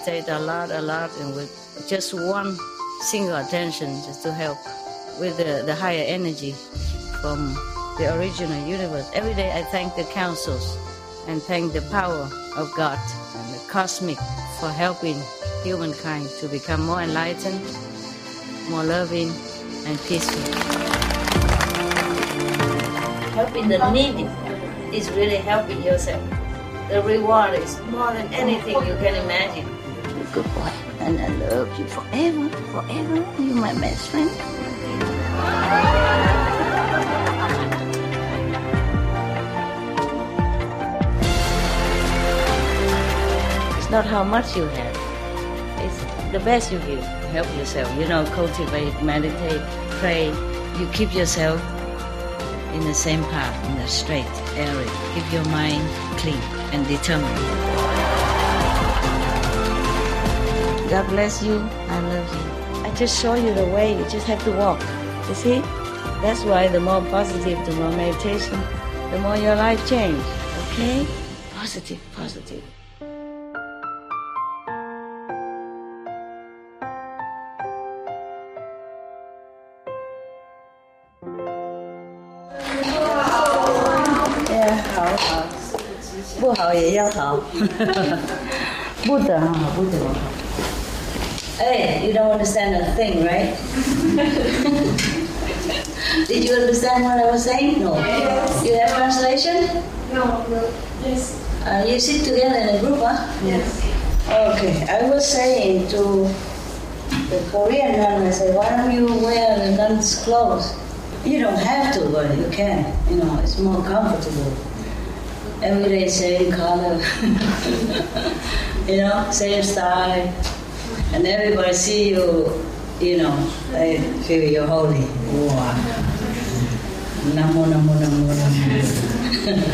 meditate a lot, and with just one single attention, just to help with the higher energy from the original universe. Every day I thank the councils and thank the power of God and the cosmic for helping humankind to become more enlightened, more loving, and peaceful. Helping the needy is really helping yourself. The reward is more than anything you can imagine. You're a good boy, and I love you forever, forever. You're my best friend. It's not how much you have. It's the best you give. Help yourself. Cultivate, meditate, pray. You keep yourself in the same path, in the straight area. Keep your mind clean and determined. God bless you. I love you. I just show you the way. You just have to walk. You see? That's why the more positive, the more meditation, the more your life change. Okay? Positive, positive. Hey, you don't understand a thing, right? Did you understand what I was saying? No. Yes. You have translation? No. Yes. You sit together in a group, huh? Yes. Okay. I was saying to the Korean nun, I said, why don't you wear the nun's clothes? You don't have to, but you can. It's more comfortable. Every day same color, same style, and everybody see you, they feel you're holy. Wow. Namo, namo, namo, namo.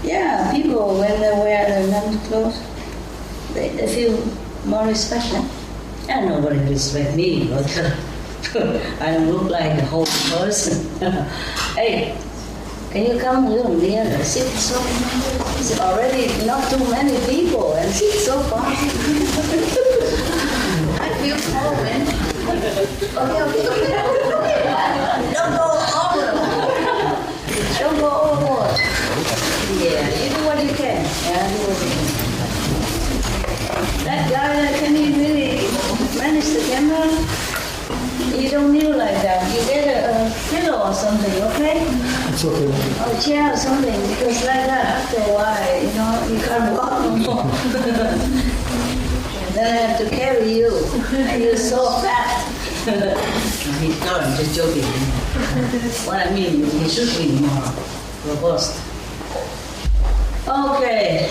Yeah, people, when they wear the nun clothes, they feel more respected. And nobody respect me, but I don't look like a whole person. Hey, can you come a little nearer? Sit so. It's already not too many people, and sit so far. I feel small, man. Okay. Don't go over. Don't go overboard. Yeah, you do what you can. Yeah, do what you can. That guy, can he really manage the camera? You don't kneel like that. You get a pillow or something, okay? It's okay. Or a chair or something, because like that, after a while, you can't walk no more. Then I have to carry you, and you're so fat. He's not, I'm just joking. What I mean, he should be more robust. Okay,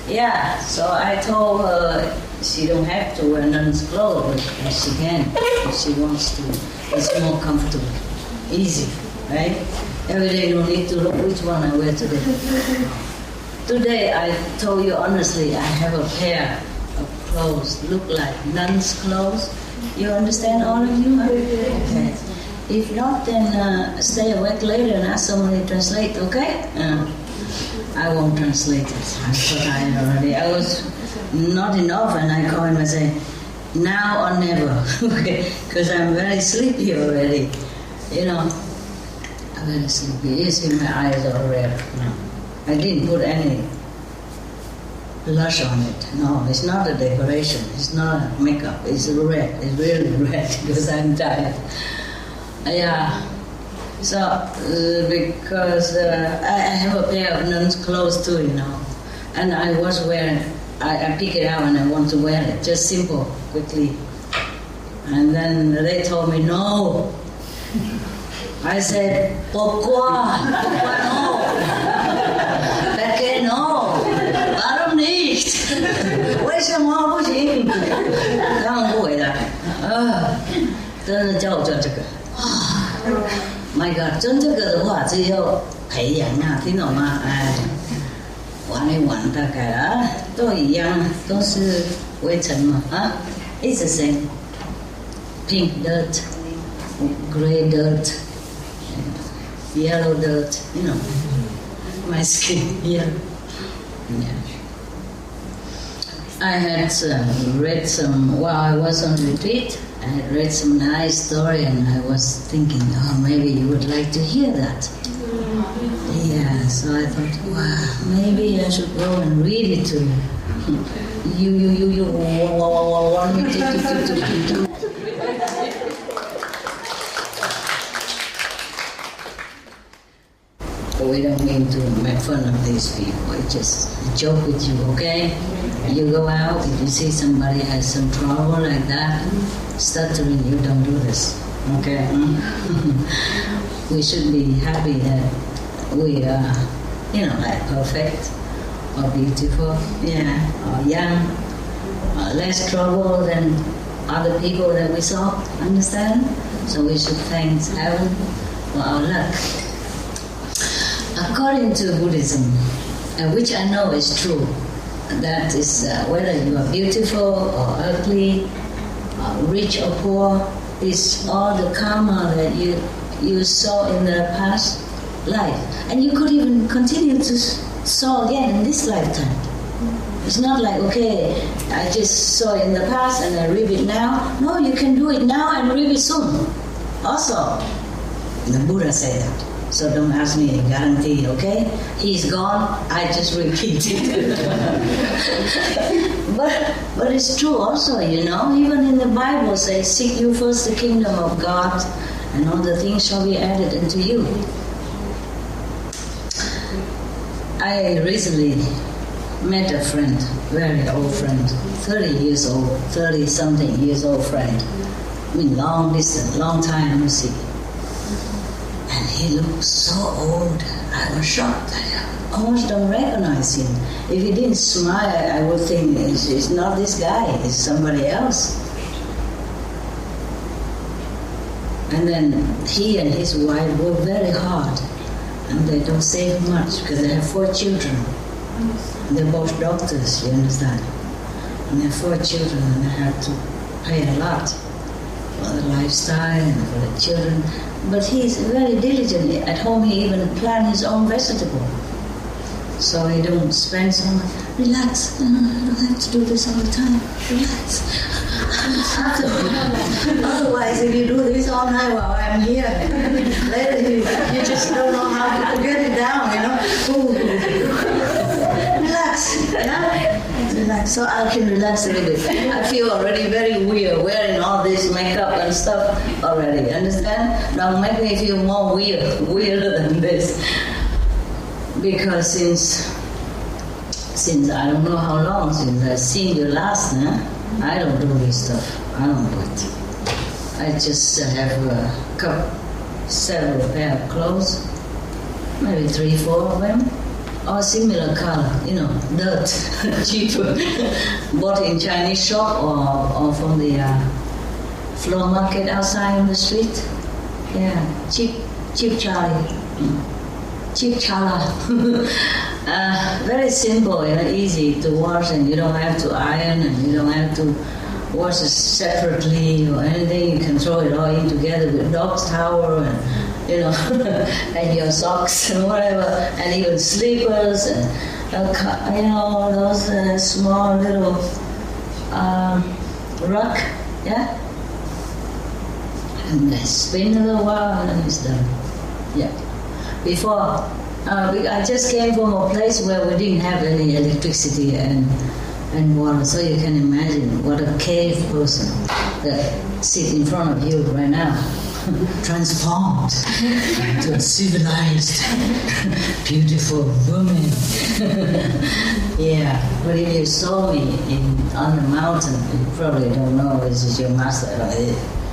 yeah, so I told her she don't have to wear nun's clothes, but she can if she wants to. It's more comfortable, easy, right? Every day you don't need to look which one I wear today. Today I told you honestly, I have a pair of clothes, look like nun's clothes. You understand, all of you? Okay. If not, then stay awake later and ask somebody to translate, okay? I won't translate it. I'm so tired already. I was not enough, and I call him and say, now or never, okay? Because I'm very sleepy already. I'm very sleepy. You see my eyes are red now. I didn't put any blush on it. No, it's not a decoration. It's not makeup. It's red. It's really red because I'm tired. Yeah. So, because I have a pair of nun's clothes too, and I was wearing, I pick it out and I want to wear it, just simple, quickly. And then they told me no. I said, pourquoi? Pourquoi no? Perché no? Warum nicht? 为什么不行？他们不回答。真的叫我做这个。My God， 真这个的话，只有培养啊，听懂吗？玩一玩大概啊，都一样，都是灰尘嘛啊。It's the same. Pink dirt, gray dirt, yellow dirt. My skin yellow. Yeah. I had read some, while I was on retreat, I had read some nice story and I was thinking, oh, maybe you would like to hear that. Yeah, so I thought, wow, maybe I should go and read it to you. You want me to. We don't mean to make fun of these people. I just joke with you, okay? You go out, if you see somebody has some trouble like that, stuttering, you don't do this, okay? We should be happy that we are, like perfect or beautiful, or young, or less trouble than other people that we saw, understand? So we should thank heaven for our luck. According to Buddhism, which I know is true, that is whether you are beautiful or ugly, rich or poor, is all the karma that you saw in the past life. And you could even continue to saw again in this lifetime. It's not like, okay, I just saw it in the past and I read it now. No, you can do it now and read it soon. Also, the Buddha said that. So don't ask me a guarantee, okay? He's gone, I just repeat it. but it's true also, even in the Bible says, seek you first the kingdom of God, and all the things shall be added unto you. I recently met a friend, very old friend, 30-something years old friend. I mean, long distance, long time no see. And he looked so old. I was shocked. I almost don't recognize him. If he didn't smile, I would think it's not this guy, it's somebody else. And then he and his wife work very hard. And they don't save much because they have 4 children. And they're both doctors, you understand? And they have 4 children and they have to pay a lot for the lifestyle and for the children. But he's very diligent. At home he even plants his own vegetable. So he don't spend so much. Relax, I don't have to do this all the time. Relax. Otherwise, if you do this all night while I'm here, later you just don't know how to get it down, Ooh. Relax, Relax, so I can relax a little bit. I feel already very weird wearing all this makeup and stuff already, understand? Don't make me feel more weirder than this. Because since I don't know how long since I've seen you last, I don't do this stuff. I don't do it. I just have several pair of clothes, maybe 3-4 of them, all similar color, dirt, cheaper, bought in Chinese shop or from the floor market outside on the street. Yeah, cheap Charlie. Cheap chala. Very simple and easy to wash, and you don't have to iron, and you don't have to wash it separately or anything. You can throw it all in together with dog's towel and and your socks and whatever, and even slippers and those small little rug, and then spin a little while and it's done. Yeah. Before, I just came from a place where we didn't have any electricity and water, so you can imagine what a cave person that sits in front of you right now, transformed to a civilized, beautiful woman. Yeah, but if you saw me on the mountain, you probably don't know this is your master.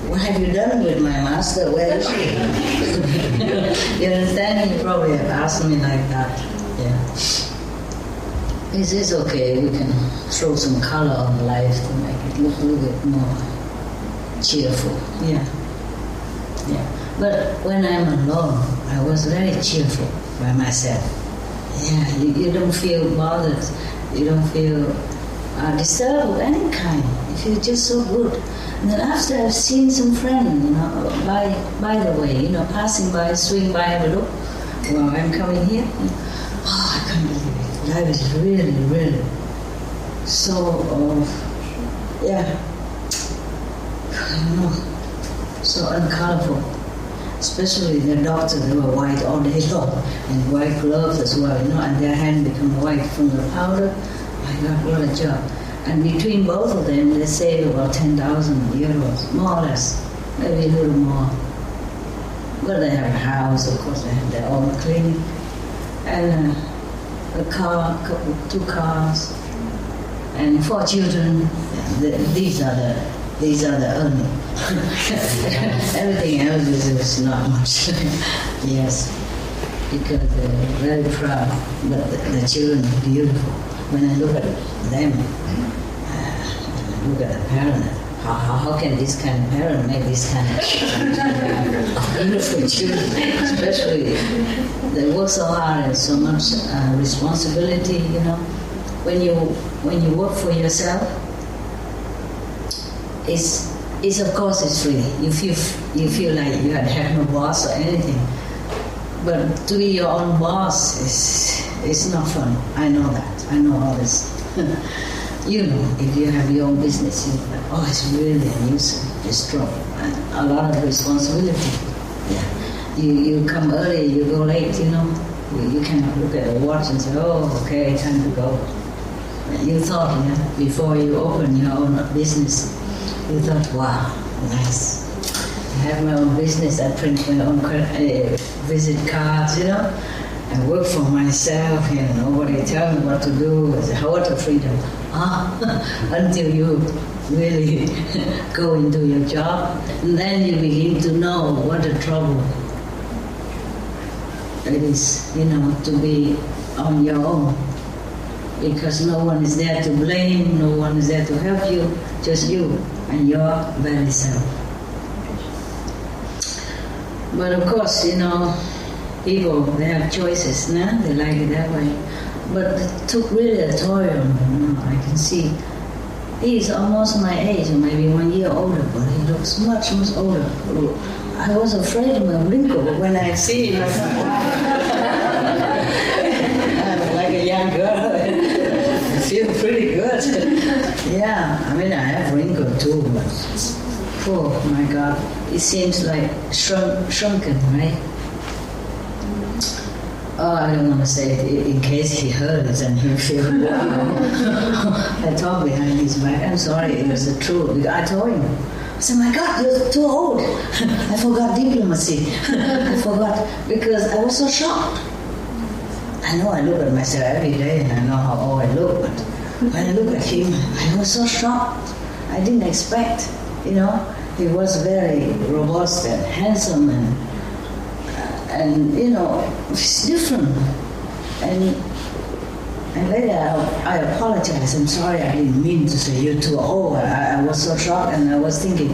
What have you done with my master? Where is she? You understand? You probably have asked me like that. Yeah. It's okay. We can throw some color on life to make it look a little bit more cheerful. Yeah. But when I'm alone, I was very cheerful by myself. Yeah. You don't feel bothered. You don't feel disturbed of any kind. You feel just so good. And then after I've seen some friends, by the way, passing by, swing by, have a look. Well, I'm coming here. Oh, I can't believe it. Life is really, really so, yeah, so uncolorful. Especially the doctors, they were white all day long, and white gloves as well, and their hand become white from the powder. My God, what a job. And between both of them, they saved about 10,000 euros, more or less, maybe a little more. But they have a house, of course, they have their own clinic, and a car, two cars, and 4 children. These are the earning. Everything else is not much. Yes, because they're very proud. But the children are beautiful. When I look at them, look at the parent. How can this kind of parent make this kind of beautiful children? Especially, they work so hard and so much responsibility. When you work for yourself, it's of course it's free. You feel like you have no boss or anything. But to be your own boss is not fun. I know that. I know all this. If you have your own business, you're like, oh, it's really a nuisance. It's strong. And a lot of responsibility. Yeah. You come early, you go late, You cannot look at the watch and say, oh, okay, time to go. You thought, before you open your own business, you thought, wow, nice. I have my own business, I print my own visit cards, I work for myself, nobody tell me what to do. I say, what a freedom. Until you really go into your job, and then you begin to know what a trouble it is, to be on your own. Because no one is there to blame, no one is there to help you, just you and your very self. But of course, people, they have choices, they like it that way. But it took really a toll on them, I can see. He's almost my age, or maybe 1 year older, but he looks much, much older. I was afraid of my wrinkle when I see him. I'm like a young girl. I feel pretty good. Yeah, I have wrinkle too, but oh my God, it seems like shrunken, right? Oh, I don't want to say it in case he heard it and he'll feel I talk behind his back. I'm sorry, it was the truth. I told him. I said, my God, you're too old. I forgot diplomacy. I forgot, because I was so shocked. I know I look at myself every day and I know how old I look, but when I look at him, I was so shocked. I didn't expect, He was very robust and handsome and it's different. And later I apologized. I'm sorry, I didn't mean to say you're too old. I was so shocked, and I was thinking,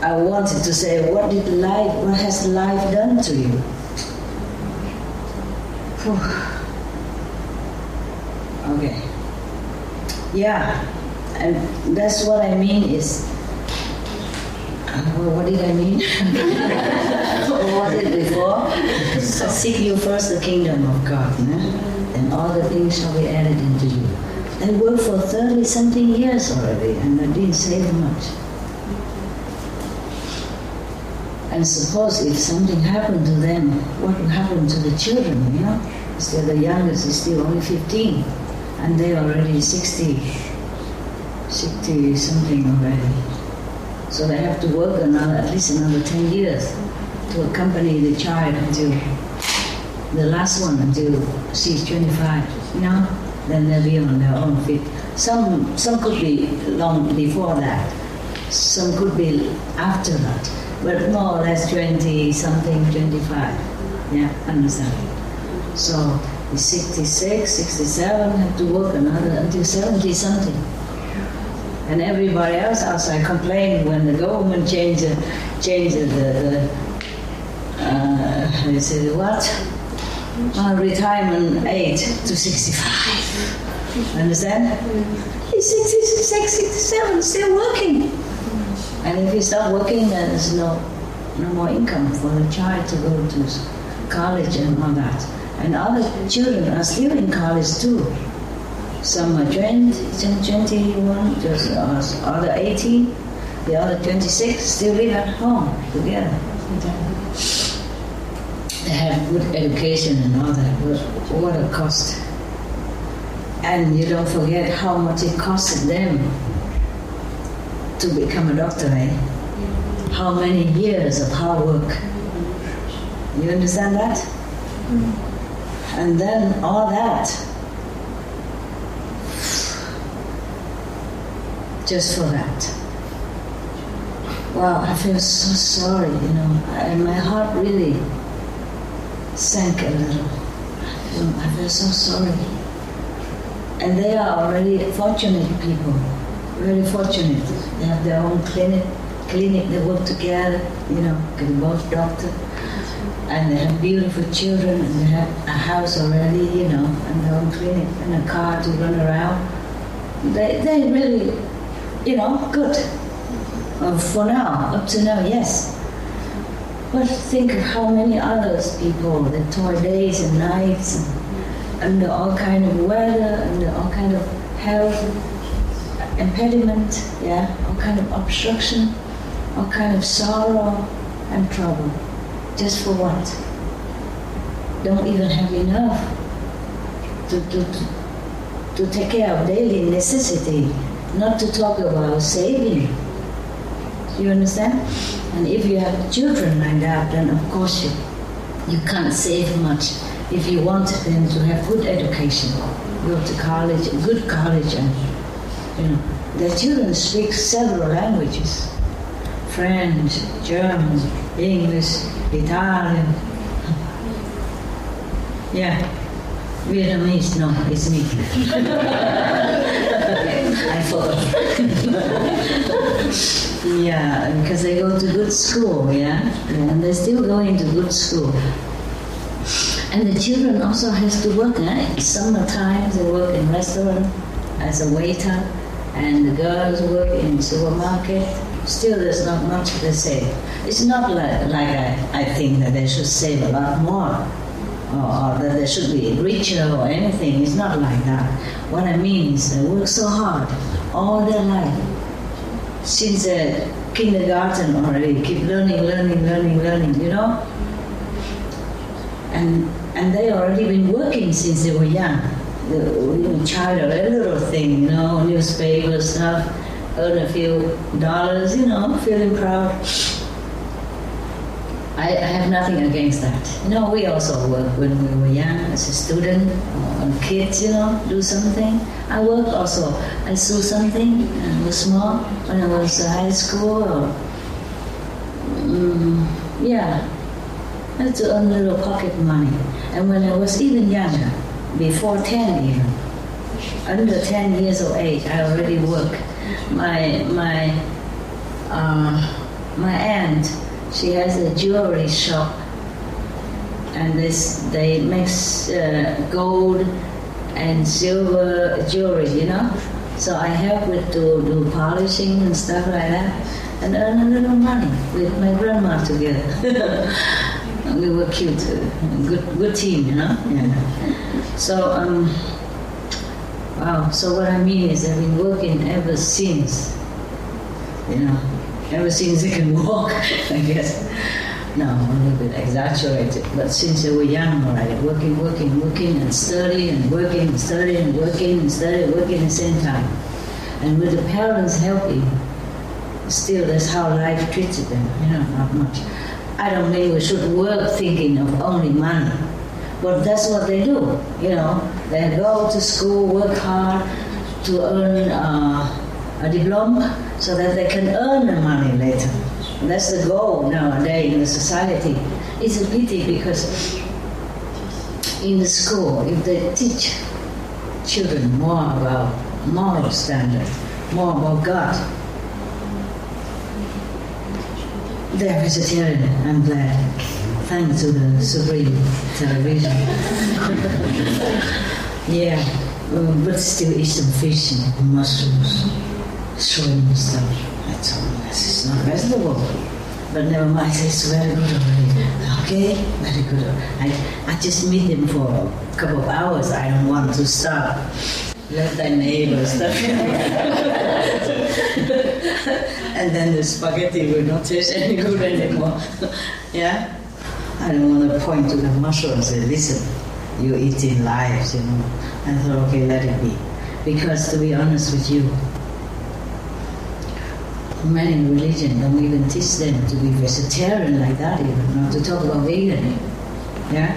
I wanted to say, what has life done to you? Okay. Yeah, and that's what I mean is, what did I mean? What did it before? Seek you first the kingdom of God, and all the things shall be added into you. I worked for 30-something years already, and I didn't save much. And suppose if something happened to them, what would happen to the children, Still the youngest is still only 15, and they're already 60-something already. So they have to work at least another 10 years to accompany the child until the last one, until she's 25. Then they'll be on their own feet. Some could be long before that. Some could be after that. But more or less 20-something, 25. Yeah, understand? So the 66, 67 have to work another until 70-something. And everybody else outside complained when the government changed they said, what? Retirement age to 65. Understand? He's 66, 67, still working. And if he stops working, then there's no more income for the child to go to college and all that. And other children are still in college too. Some are 21, just other 18, the other 26 still live at home together. They have good education and all that, but what a cost. And you don't forget how much it costed them to become a doctor, eh? How many years of hard work. You understand that? And then all that, just for that. Wow, I feel so sorry, you know. And my heart really sank a little. I feel so sorry. And they are already fortunate people, very fortunate. They have their own clinic, they work together, you know, they're both doctors. And they have beautiful children, and they have a house already, you know, and their own clinic, and a car to run around. They really, you know, good. For now, up to now, yes. But think of how many others people that toil days and nights, and under all kind of weather, under all kind of health impediment, yeah, all kind of obstruction, all kind of sorrow and trouble. Just for what? Don't even have enough to take care of daily necessity, not to talk about saving. You understand? And if you have children like that, then of course you can't save much. If you want them to have good education, go to college, good college, and you know, their children speak several languages: French, German, English, Italian. Yeah, Vietnamese. No, it's me. I forgot. Yeah, because they go to good school, yeah, and they're still going to good school. And the children also has to work, eh? Summertime they work in restaurant as a waiter, and the girls work in supermarket. Still, there's not much to save. It's not like I think that they should save a lot more, or that they should be richer or anything. It's not like that. What I mean is they work so hard all their life. Since kindergarten already, keep learning, you know? And they already been working since they were young. Child or a little thing, you know, newspaper stuff, earn a few dollars, you know, feeling proud. I have nothing against that. You know, we also work when we were young as a student, or kids, you know, do something. I worked also. I sew something when I was small, when I was in high school. Or, yeah, I had to earn a little pocket money. And when I was even younger, before 10 even, under 10 years of age, I already worked. My aunt, she has a jewelry shop, and they make gold and silver jewelry, you know. So I help with to do polishing and stuff like that, and earn a little money with my grandma together. We were cute, good team, you know. Yeah. So wow. So what I mean is, I've been working ever since, you know. Ever since they can walk, I guess. No, a little bit exaggerated. But since they were young, already working and studying and working and studying and working and studying, working at the same time. And with the parents helping, still that's how life treated them, you know, not much. I don't think we should work thinking of only money. But that's what they do, you know. They go to school, work hard to earn a diploma, so that they can earn the money later. And that's the goal nowadays in the society. It's a pity because in the school, if they teach children more about moral standard, more about God, they're vegetarian, I'm glad. Thanks to the Supreme Television. Yeah, but still eat some fish and mushrooms. Showing stuff. That's all. It's not vegetable. But never mind, it's very good already. Okay? Very good. I just meet him for a couple of hours. I don't want to stop. let thy neighbor stuff. And then the spaghetti will not taste any good anymore. Yeah? I don't want to point to the mushroom and say, listen, you're eating lives, you know. I thought, okay, let it be. Because to be honest with you, many religions don't even teach them to be vegetarian like that even, not to talk about vegan. Yeah?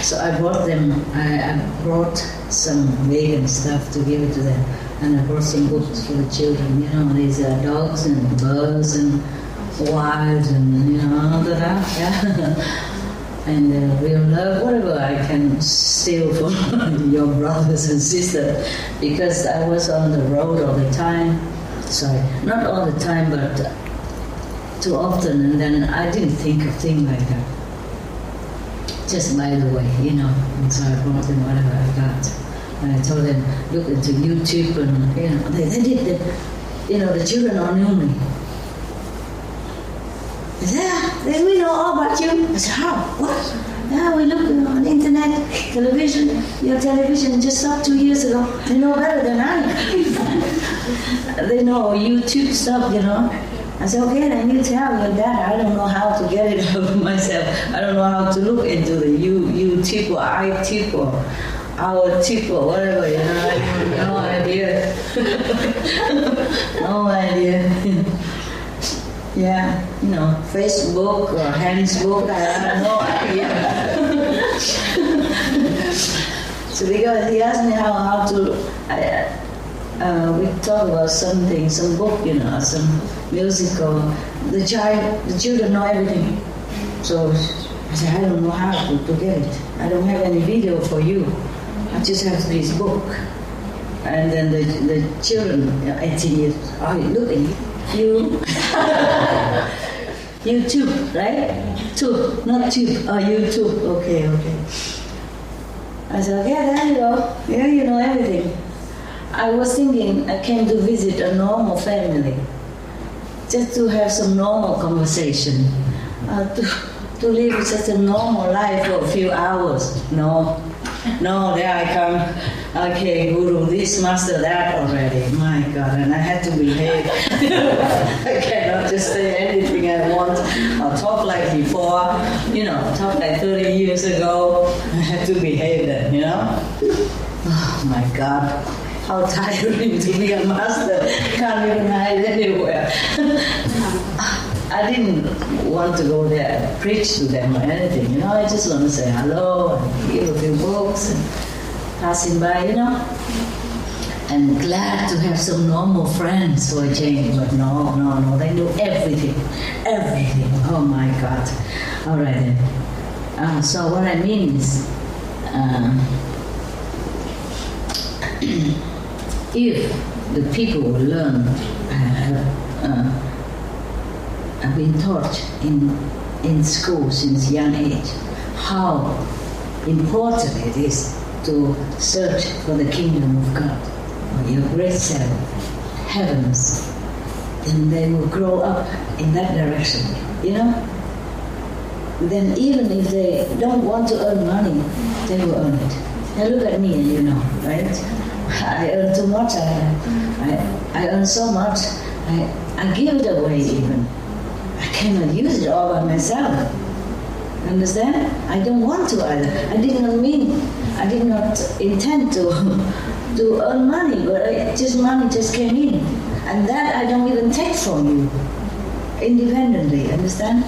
So I brought some vegan stuff to give it to them. And I brought some books for the children, you know, these dogs and birds and wild and, you know, all that, yeah. And we'll love whatever I can steal from your brothers and sisters, because I was on the road all the time. Sorry, not all the time, but too often, and then I didn't think of things like that. Just by the way, you know, and so I brought them whatever I got. And I told them, look into YouTube, and, you know, they did the, you know, the children all knew me. They said, yeah, we know all about you. I said, how? What? Yeah, we look on the internet, television. Your television just stopped 2 years ago. They know better than I. They know YouTube stuff, you know. I said, okay, then you tell your dad. I don't know how to get it out of myself. I don't know how to look into the YouTube or iTip or our tip or whatever, you know. I have no idea. No idea. Yeah, you know, Facebook or Handsbook, I have no idea. So because he asked me how to, we talk about something, some book, you know, some music, or the children know everything. So I said, I don't know how to get it. I don't have any video for you. I just have this book. And then the children, 18 years, oh, look at you. YouTube, right? Tube, not tube. Oh, YouTube. Okay. I said, okay, there you go. Yeah, you know everything. I was thinking I came to visit a normal family, just to have some normal conversation, to live such a normal life for a few hours. No, there I come. Okay, Guru, this, master, that already. My God, and I had to behave. I cannot just say anything I want or talk like before, you know, talk like 30 years ago. I had to behave then, you know. Oh my God, how tiring to be a master. Can't even hide anywhere. I didn't want to go there and preach to them or anything, you know. I just want to say hello and give a few books and passing by, you know. And glad to have some normal friends for a change, but no, they knew everything. Oh my God. All right then. So what I mean is, if the people will learn, have been taught in school since young age how important it is to search for the kingdom of God, or your great self, heavens, then they will grow up in that direction, you know? Then even if they don't want to earn money, they will earn it. Now look at me and you know, right? I earn too much, I earn so much, I give it away even. I cannot use it all by myself. Understand? I don't want to either. I did not intend to earn money, but money just came in. And that I don't even take from you independently, understand?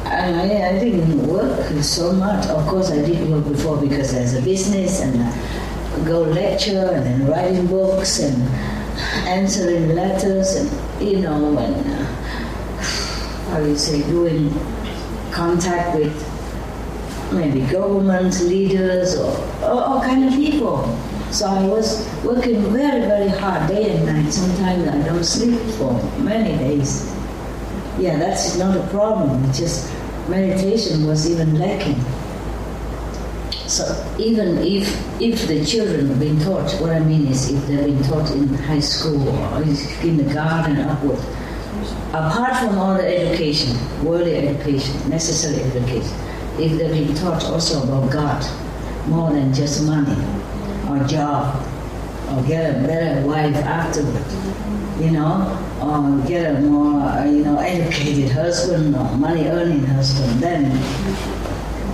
And I didn't work so much. Of course I did work before because there's a business and go lecture and then writing books and answering letters and, you know, and doing contact with maybe government leaders or all kind of people. So I was working very, very hard day and night. Sometimes I don't sleep for many days. Yeah, that's not a problem. It's just meditation was even lacking. So even if the children have been taught, what I mean is if they've been taught in high school or in kindergarten upward, apart from all the education, worldly education, necessary education, if they've been taught also about God, more than just money or job, or get a better wife afterward, or get a more, educated husband or money-earning husband, then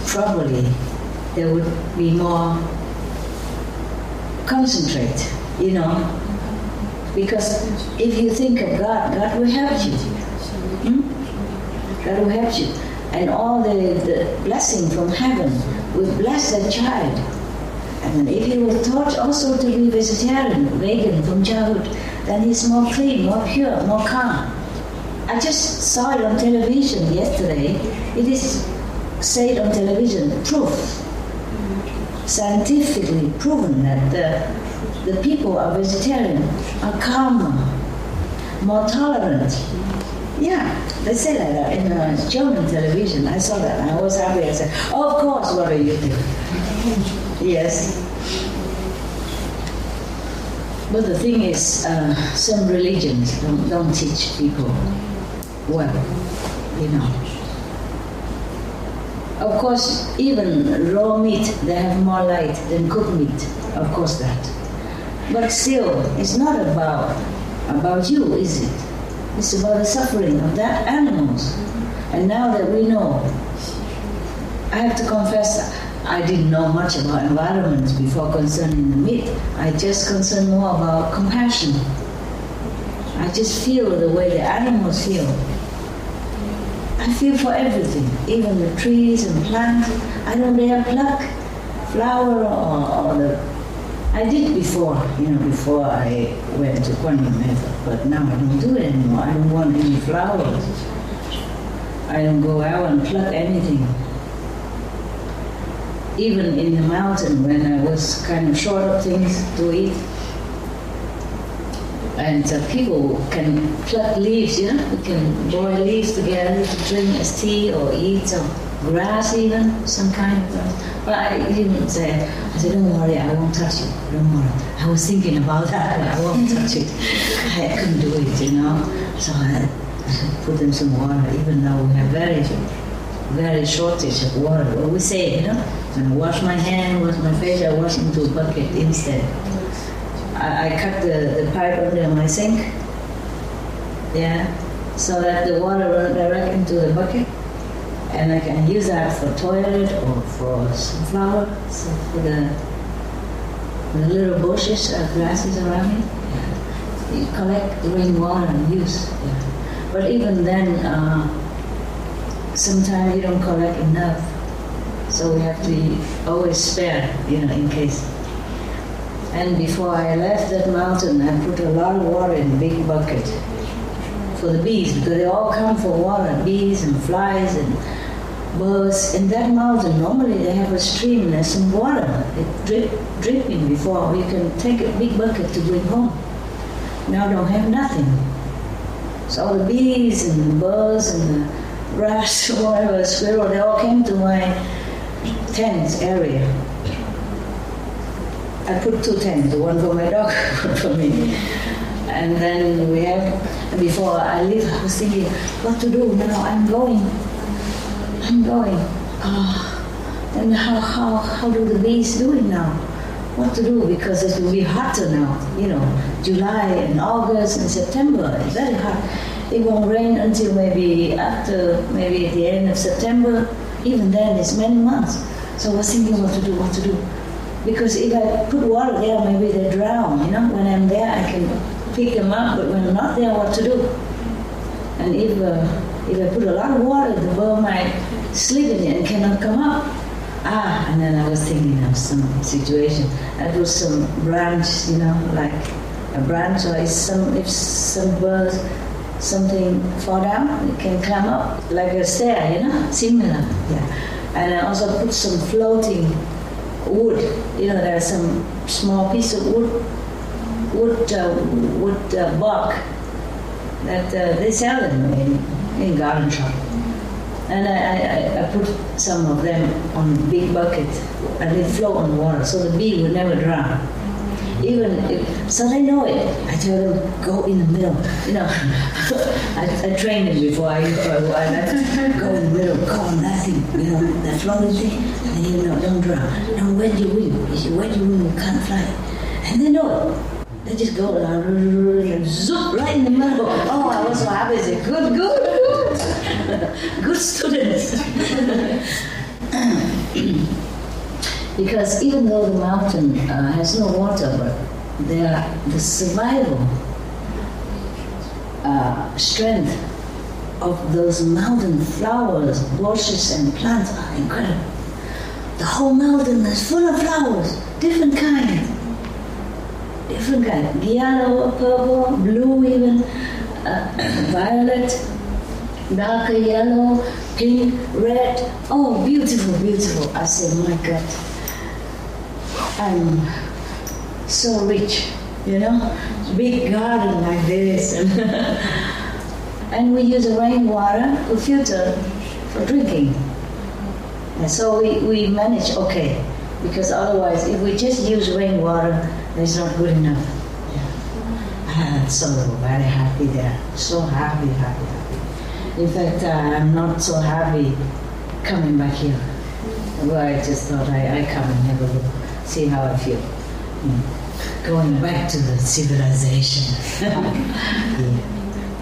probably there would be more concentrate, because if you think of God, God will help you. God will help you. And all the blessing from heaven will bless that child. And if he was taught also to be vegetarian, vegan from childhood, then he's more clean, more pure, more calm. I just saw it on television yesterday. It is said on television, proof, scientifically proven that the people who are vegetarian are calmer, more tolerant. Yeah, they say that in German television. I saw that and I was happy. I said, oh, of course, what are you doing? Yes. But the thing is, some religions don't teach people well, Of course, even raw meat, they have more light than cooked meat. Of course that. But still, it's not about you, is it? It's about the suffering of that animals. And now that we know, I have to confess, I didn't know much about environment before concerning the meat. I just concerned more about compassion. I just feel the way the animals feel. I feel for everything, even the trees and plants. I don't dare pluck flower or the... I did before, before I went to Kuan method, but now I don't do it anymore. I don't want any flowers. I don't go out and pluck anything. Even in the mountain when I was kind of short of things to eat, and people can pluck leaves, we can boil leaves together to drink as tea or eat, or grass even, some kind of grass. But I didn't say, I said, don't worry, I won't touch it, don't worry. I was thinking about that, but I won't touch it. I couldn't do it, So I put in some water, even though we have very shortage of water. Well, we say, when I wash my hand, wash my face, I wash into a bucket instead. I cut the pipe under my sink, so that the water runs direct into the bucket, and I can use that for toilet or for some flower, so for the little bushes or grasses around me. You collect rainwater and use. But even then, sometimes you don't collect enough, so we have to always spare, in case. And before I left that mountain, I put a lot of water in a big bucket for the bees, because they all come for water, bees and flies and birds. In that mountain, normally they have a stream, there's some water, it's dripping before you can take a big bucket to bring home. Now don't have nothing. So all the bees and the birds and the rats, whatever, squirrel, they all came to my tent area. I put 2 tents, one for my dog, one for me. And then before I leave, I was thinking, what to do now? I'm going. And how do the bees do it now? What to do? Because it will be hotter now, July and August and September, it's very hot. It won't rain until maybe at the end of September. Even then, it's many months. So I was thinking what to do. Because if I put water there, maybe they drown, When I'm there, I can pick them up, but when I'm not there, what to do? And if I put a lot of water, the bird might sleep in it and cannot come up. And then I was thinking of some situation. I put some branch, like a branch, or if some birds, something fall down, it can climb up, like a stair, similar. And I also put some floating wood, there's some small piece of wood bark that they sell them in garden shop. And I put some of them on a big bucket and they float on water, so the bee will never drown. Even if, so they know it. I tell them, go in the middle. You know, I trained them before I left. Go in the middle, go on that thing, you know, that floating thing. And then, you know, don't drown. Don't wet your wing. If you wet your wing, you can't fly. And they know it. They just go and zoop right in the middle. Oh, I was so happy. I said, good. Good students. Because even though the mountain has no water, but the survival strength of those mountain flowers, bushes and plants are incredible. The whole mountain is full of flowers, different kinds. Yellow, purple, blue even, violet, darker yellow, pink, red. Oh, beautiful. I said, my God, I'm so rich, you know? Big garden like this. And we use rainwater to filter for drinking. And so we manage okay, because otherwise if we just use rainwater, it's not good enough. Yeah. I'm so very happy there. So happy. In fact, I'm not so happy coming back here. Well, I just thought I come and have a look, see how I feel. Going back to the civilization. Yeah.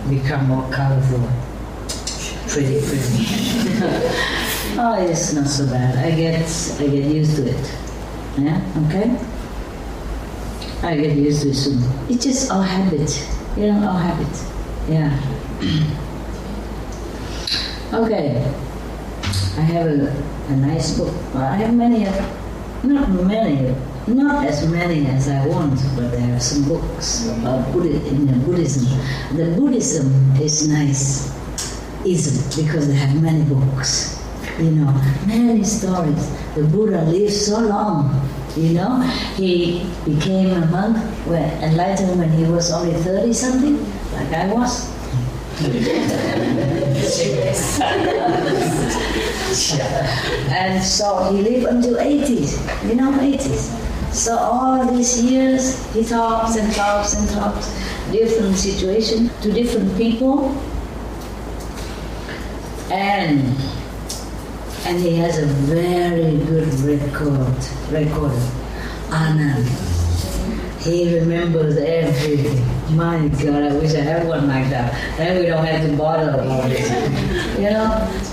Become more colorful. Pretty. Oh, it's not so bad. I get used to it. Yeah, okay? I get used to it soon. It's just our habit, you know, our habit. Yeah. Okay. I have a nice book. Well, I have many, not as many as I want, but there are some books about Buddhism. The Buddhism is nice, because they have many books. You know, many stories. The Buddha lived so long. You know, he became a monk, enlightened when he was only 30-something, like I was. And so he lived until 80s, you know, 80s. So all these years, he talks, different situations to different people. And he has a very good record. Anand. He remembers everything. My God, I wish I had one like that. Then we don't have to bother about it. You know,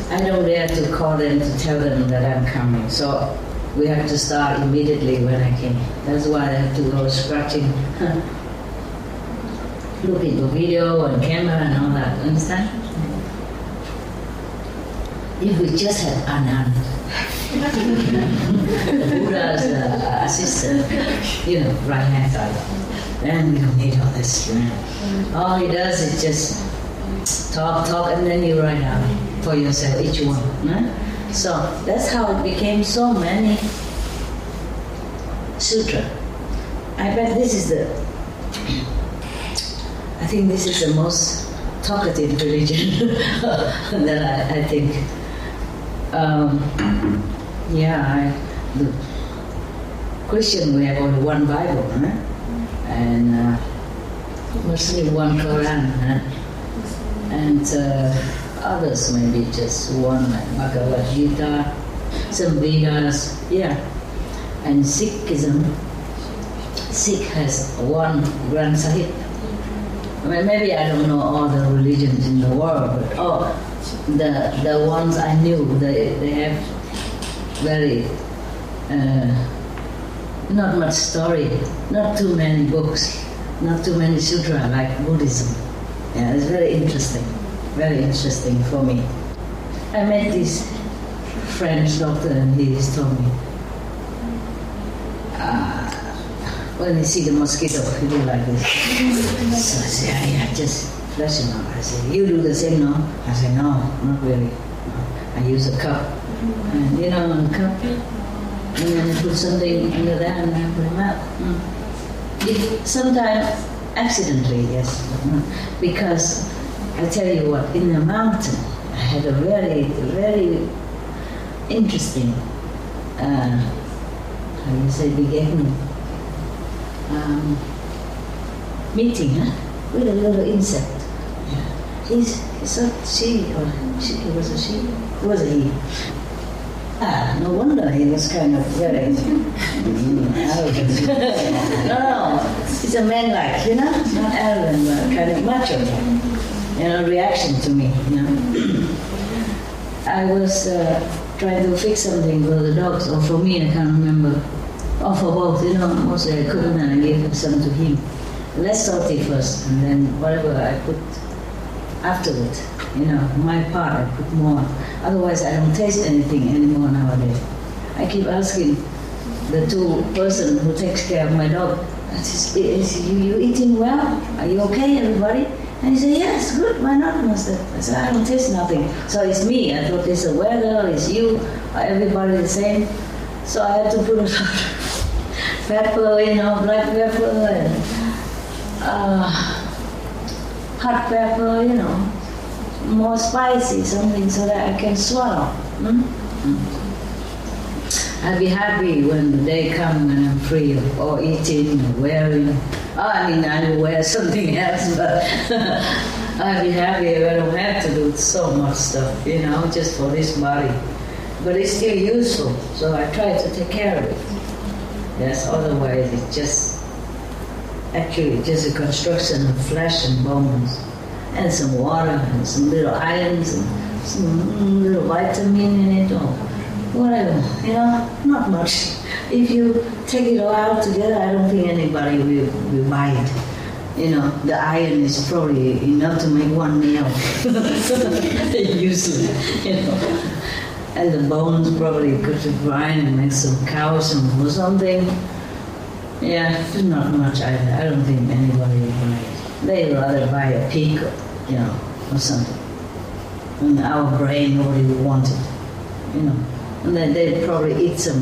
I don't dare to call them to tell them that I'm coming. So we have to start immediately when I came. That's why I have to go scratching, looking for video and camera and all that. Understand? If we just had Anand, Buddha's assistant, you know, right hand side, then we don't need all this. All he does is just talk, and then you write out for yourself, each one. Right? So that's how it became so many sutra. I bet this is I think this is the most talkative religion that I think. The Christian, we have only one Bible, right? And Muslim, one Quran, and others maybe just one, like Bhagavad Gita, some Vedas, yeah. And Sikhism, Sikh has one Granth Sahib. I mean, maybe I don't know all the religions in the world, but the ones I knew, they have very, not much story, not too many books, not too many sutra like Buddhism. Yeah, it's very interesting for me. I met this French doctor and he told me, when you see the mosquito, you do like this. So I said, yeah, just flush him out. I said, you do the same, no? I said, no, not really. I use a cup. And you know, a cup. And then I put something under that and I put him out. Sometimes accidentally, yes. Because I tell you what, in the mountain, I had a very, very interesting, how do you say, beginning. meeting with a little insect. Yeah. He said she, or she, it was a she, it was a he. No wonder he was kind of very arrogant. No, he's a man like, not arrogant, but kind of macho. Reaction to me, I was trying to fix something for the dogs, or for me, I can't remember. Or for both, mostly I couldn't, and I gave some to him. Less salty first, and then whatever I put afterward, my part I put more. Otherwise I don't taste anything anymore nowadays. I keep asking the two person who takes care of my dog, is you eating well? Are you okay, everybody? And he said, yes, good, why not, master? I said, I don't taste nothing. So it's me, I thought it's the weather, it's you, everybody the same. So I had to put a lot of pepper, black pepper, and hot pepper, more spicy, something so that I can swallow. I'll be happy when the day comes when I'm free of eating or wearing. I will wear something else, but I'll be happy if I don't have to do so much stuff, just for this body. But it's still useful, so I try to take care of it. Yes, otherwise it's just a construction of flesh and bones, and some water, and some little items, and some little vitamin in it, or whatever, not much. If you take it all out together, I don't think anybody will buy it. The iron is probably enough to make one meal, usually, And the bones probably could grind and make some cows or something. Yeah, it's not much either. I don't think anybody will buy it. They'd rather buy a pig, or something. And our brain, nobody would want it, And then they'd probably eat some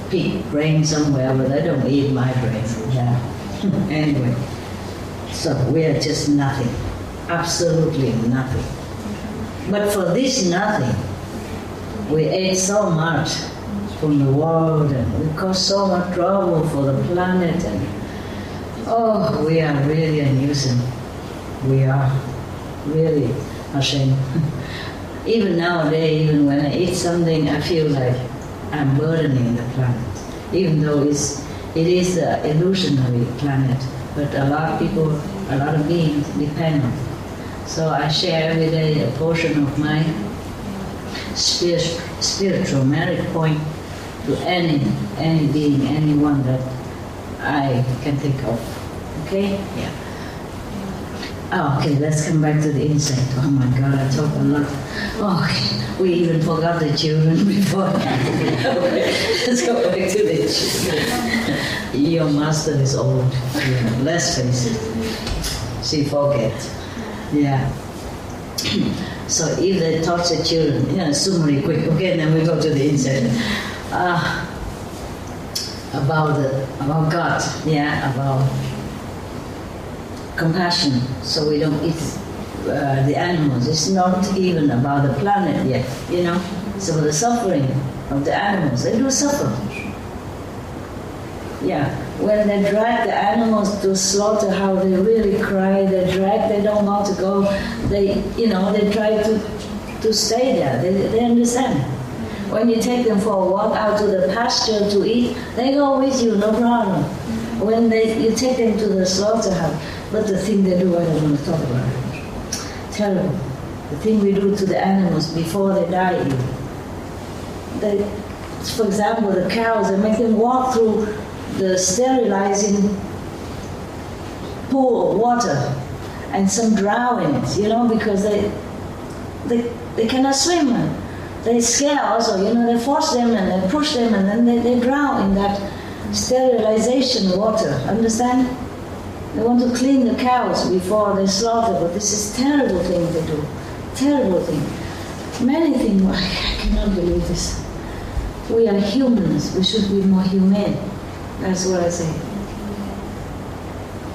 pig brain somewhere, but they don't eat my brain. Yeah. Anyway, so we are just nothing. Absolutely nothing. But for this nothing, we ate so much from the world, and we caused so much trouble for the planet, and we are really a nuisance. We are really ashamed. Even nowadays, even when I eat something, I feel like I'm burdening the planet, even though it is an illusionary planet, but a lot of people, a lot of beings depend on it. So I share every day a portion of my spiritual merit point to any being, anyone that I can think of. Okay? Yeah. Okay, let's come back to the insect. Oh my God, I talk a lot. Okay, we even forgot the children before. Let's go back to the children. Your master is old. Yeah, let's face it. She forgets. Yeah. So if they touch the children, summary quick, okay, then we go to the insect. About God, about compassion, so we don't eat the animals. It's not even about the planet yet, So the suffering of the animals, they do suffer. Yeah, when they drag the animals to slaughterhouse, they really cry. They don't want to go. They try to stay there. They understand. When you take them for a walk out to the pasture to eat, they go with you, no problem. When you take them to the slaughterhouse, but the thing they do, I don't want to talk about it. Terrible. The thing we do to the animals before they die. For example, the cows, they make them walk through the sterilizing pool of water, and some drown in it, because they cannot swim. They scare also, they force them and they push them, and then they drown in that sterilization water, understand? They want to clean the cows before they slaughter, but this is terrible thing to do. Terrible thing. Many things, I cannot believe this. We are humans, we should be more humane. That's what I say.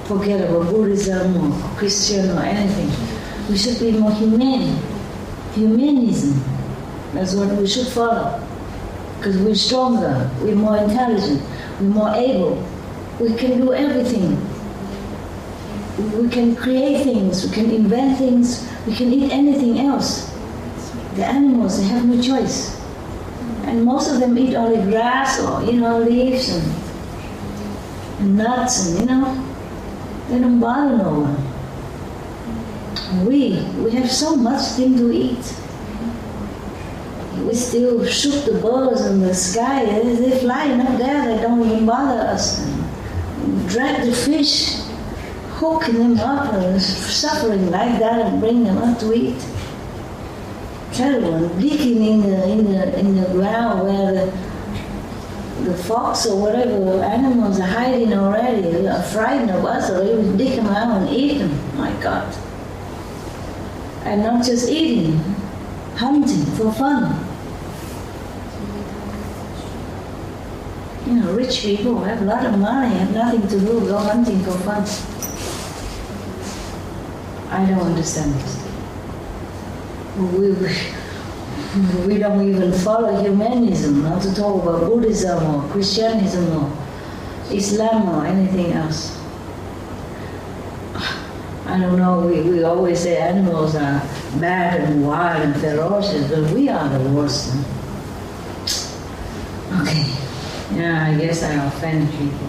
Forget about Buddhism or Christian or anything. We should be more humane. Humanism. That's what we should follow. Because we're stronger, we're more intelligent, we're more able. We can do everything. We can create things, we can invent things, we can eat anything else. The animals, they have no choice. And most of them eat only grass or, leaves and nuts and, they don't bother no one. We have so much thing to eat. We still shoot the birds in the sky. They're flying up there, they don't even bother us. And drag the fish, hooking them up and suffering like that and bring them up to eat. Terrible, and digging in the ground where the fox or whatever animals are hiding already. They are frightened of us, so they will dig them out and eat them. My God. And not just eating, hunting for fun. Rich people have a lot of money, have nothing to do, go hunting for fun. I don't understand this. We don't even follow humanism, not to talk about Buddhism or Christianism or Islam or anything else. I don't know, we always say animals are bad and wild and ferocious, but we are the worst. Okay, yeah, I guess I offend people.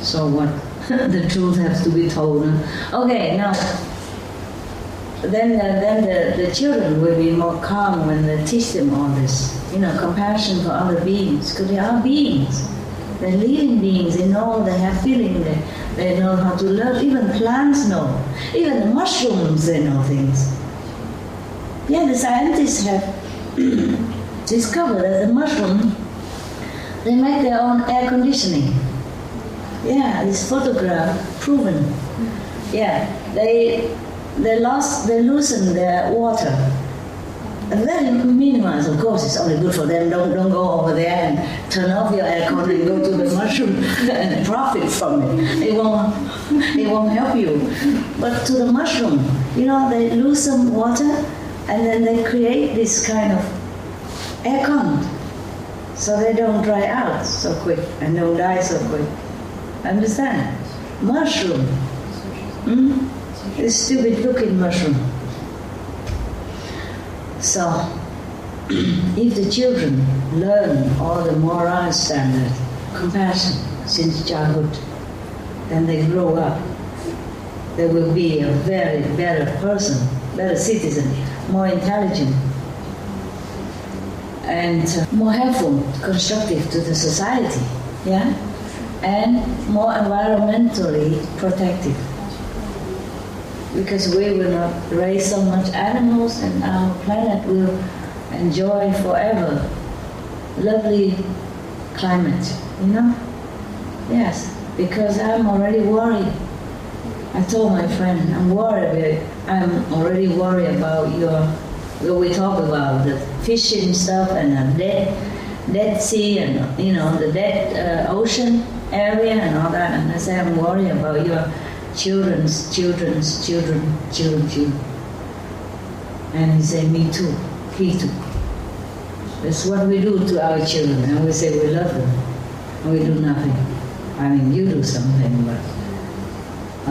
So what? The truth has to be told. Okay, now, then the children will be more calm when they teach them all this. Compassion for other beings, because they are beings. They're living beings, they know, they have feeling, they know how to love. Even plants know. Even the mushrooms, they know things. Yeah, the scientists have discovered that the mushroom, they make their own air conditioning. Yeah, this photograph proven. Yeah, they loosen their water. And very minimized, of course, it's only good for them. Don't go over there and turn off your aircon and go to the mushroom and profit from it. It won't help you. But to the mushroom, they loosen water and then they create this kind of aircon, so they don't dry out so quick and don't die so quick. Understand? Mushroom. This stupid looking mushroom. So, if the children learn all the moral standard, compassion since childhood, then they grow up, they will be a very better person, better citizen, more intelligent, and more helpful, constructive to the society, yeah, and more environmentally protective. Because we will not raise so much animals and our planet will enjoy forever lovely climate, Yes, because I'm already worried. I told my friend, I'm already worried about what we talk about, the fishing stuff and the dead sea and, the dead ocean area and all that. And I say, I'm worried about your children's children. And he said, me too, he too. That's what we do to our children, and we say we love them, and we do nothing. I mean, you do something, but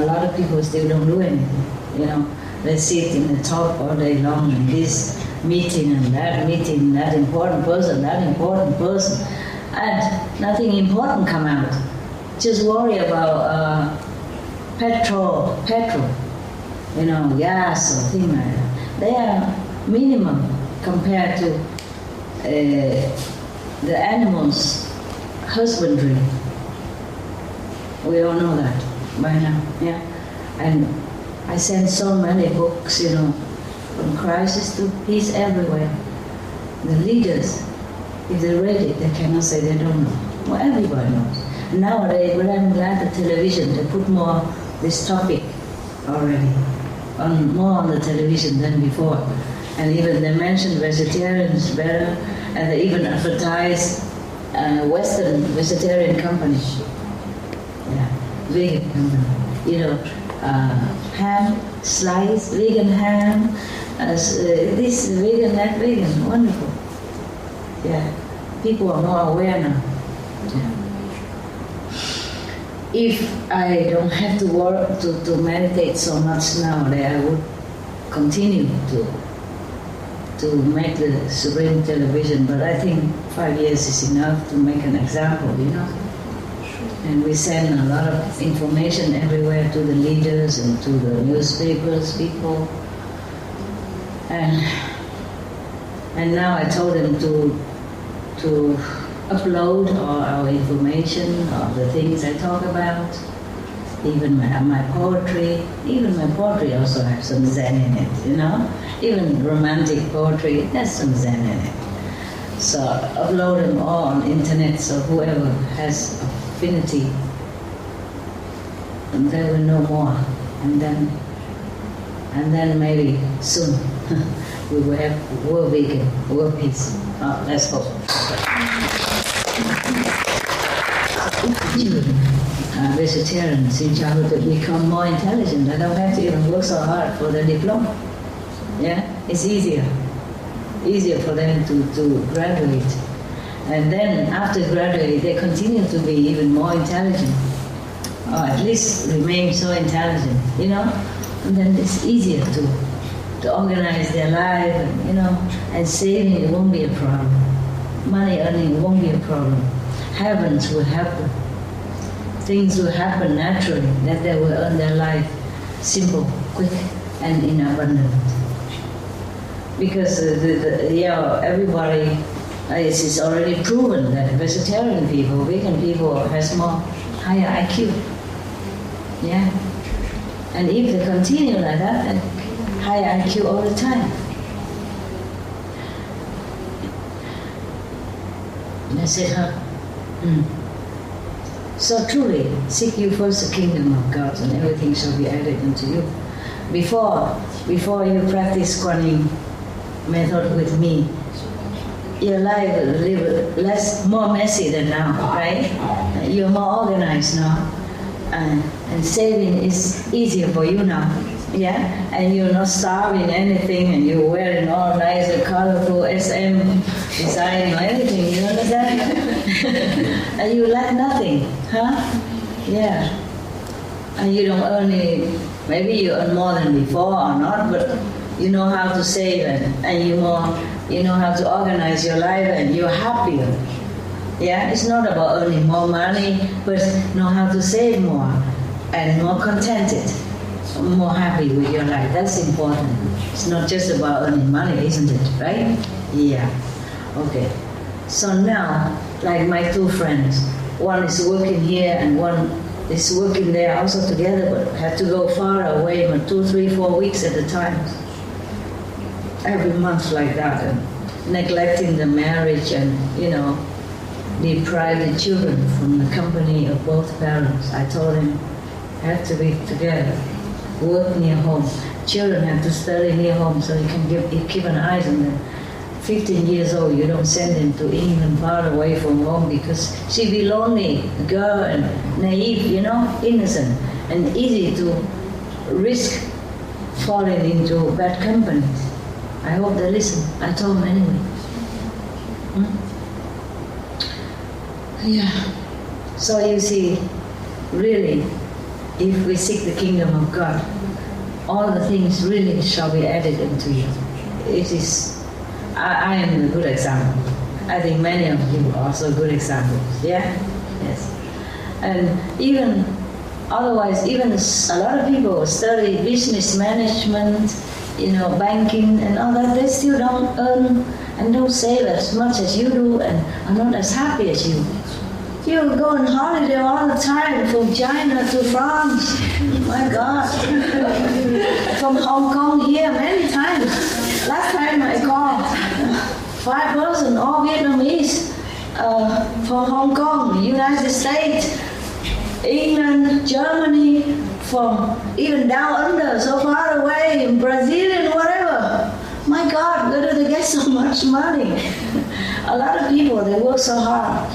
a lot of people still don't do anything, They sit in the talk all day long, and this meeting, that important person, and nothing important come out. Just worry about petrol, gas or things like that. They are minimum compared to the animals' husbandry. We all know that by now, yeah. And I send so many books, from crisis to peace everywhere. The leaders, if they read it, they cannot say they don't know. Well, everybody knows. Nowadays, but I'm glad the television, they put more this topic already, more on the television than before. And even they mention vegetarians better, and they even advertise Western vegetarian companies. Yeah, vegan company. Ham, slice, vegan ham, this vegan, that vegan, wonderful. Yeah, people are more aware now. Yeah. if I don't have to work to meditate so much now, that I would continue to make the Supreme Television. But I think 5 years is enough to make an example, you know. And we send a lot of information everywhere to the leaders and to the newspapers, people. And now I told them to upload all our information, all the things I talk about, even my poetry. Even my poetry also has some Zen in it, you know. Even romantic poetry has some Zen in it. So upload them all on internet, so whoever has affinity, and they will know more. And then maybe soon we will have world vegan, world peace. Oh, let's hope. Vegetarians in childhood become more intelligent. I don't have to even work so hard for the diploma. Yeah, it's easier for them to graduate. And then after graduate, they continue to be even more intelligent, or at least remain so intelligent, you know. And then it's easier to organize their life, and, you know, and saving won't be a problem. Money earning won't be a problem. Heavens will happen. Things will happen naturally, that they will earn their life simple, quick, and in abundance. Because everybody, it's already proven that vegetarian people, vegan people, has more higher IQ. Yeah, and if they continue like that, then higher IQ all the time. That's it, huh? So truly, seek you first the kingdom of God, and everything shall be added unto you. Before you practice Kuan Yin method with me, your life will live more messy than now, right? You're more organized now, and saving is easier for you now. Yeah, and you're not starving anything, and you're wearing all nice and colorful SM design or anything, you understand? And you lack nothing, huh? Yeah. And you don't earn any, maybe you earn more than before or not, but you know how to save, and you know how to organize your life, and you're happier. Yeah, it's not about earning more money, but know how to save more and more contented. More happy with your life. That's important. It's not just about earning money, isn't it? Right? Yeah. Okay. So now, like my two friends, one is working here and one is working there, also together, but have to go far away, 2, 3, 4 weeks at a time. Every month like that, and neglecting the marriage, and deprive the children from the company of both parents. I told him, have to be together. Work near home. Children have to study near home, so you can keep an eye on them. 15 years old, you don't send them to England far away from home, because she'd be lonely, girl, and naive, innocent, and easy to risk falling into bad companies. I hope they listen. I told them anyway. Yeah. So you see, really, if we seek the kingdom of God, all the things really shall be added unto you. It is, I am a good example. I think many of you are also good examples. Yeah? Yes. And even, otherwise, even a lot of people study business management, banking and all that, they still don't earn and don't save as much as you do, and are not as happy as you. You go on holiday all the time, from China to France. My God. From Hong Kong here many times. Last time I called 5 persons, all Vietnamese, from Hong Kong, United States, England, Germany, from even down under, so far away, in Brazil and whatever. My God, where do they get so much money? A lot of people, they work so hard.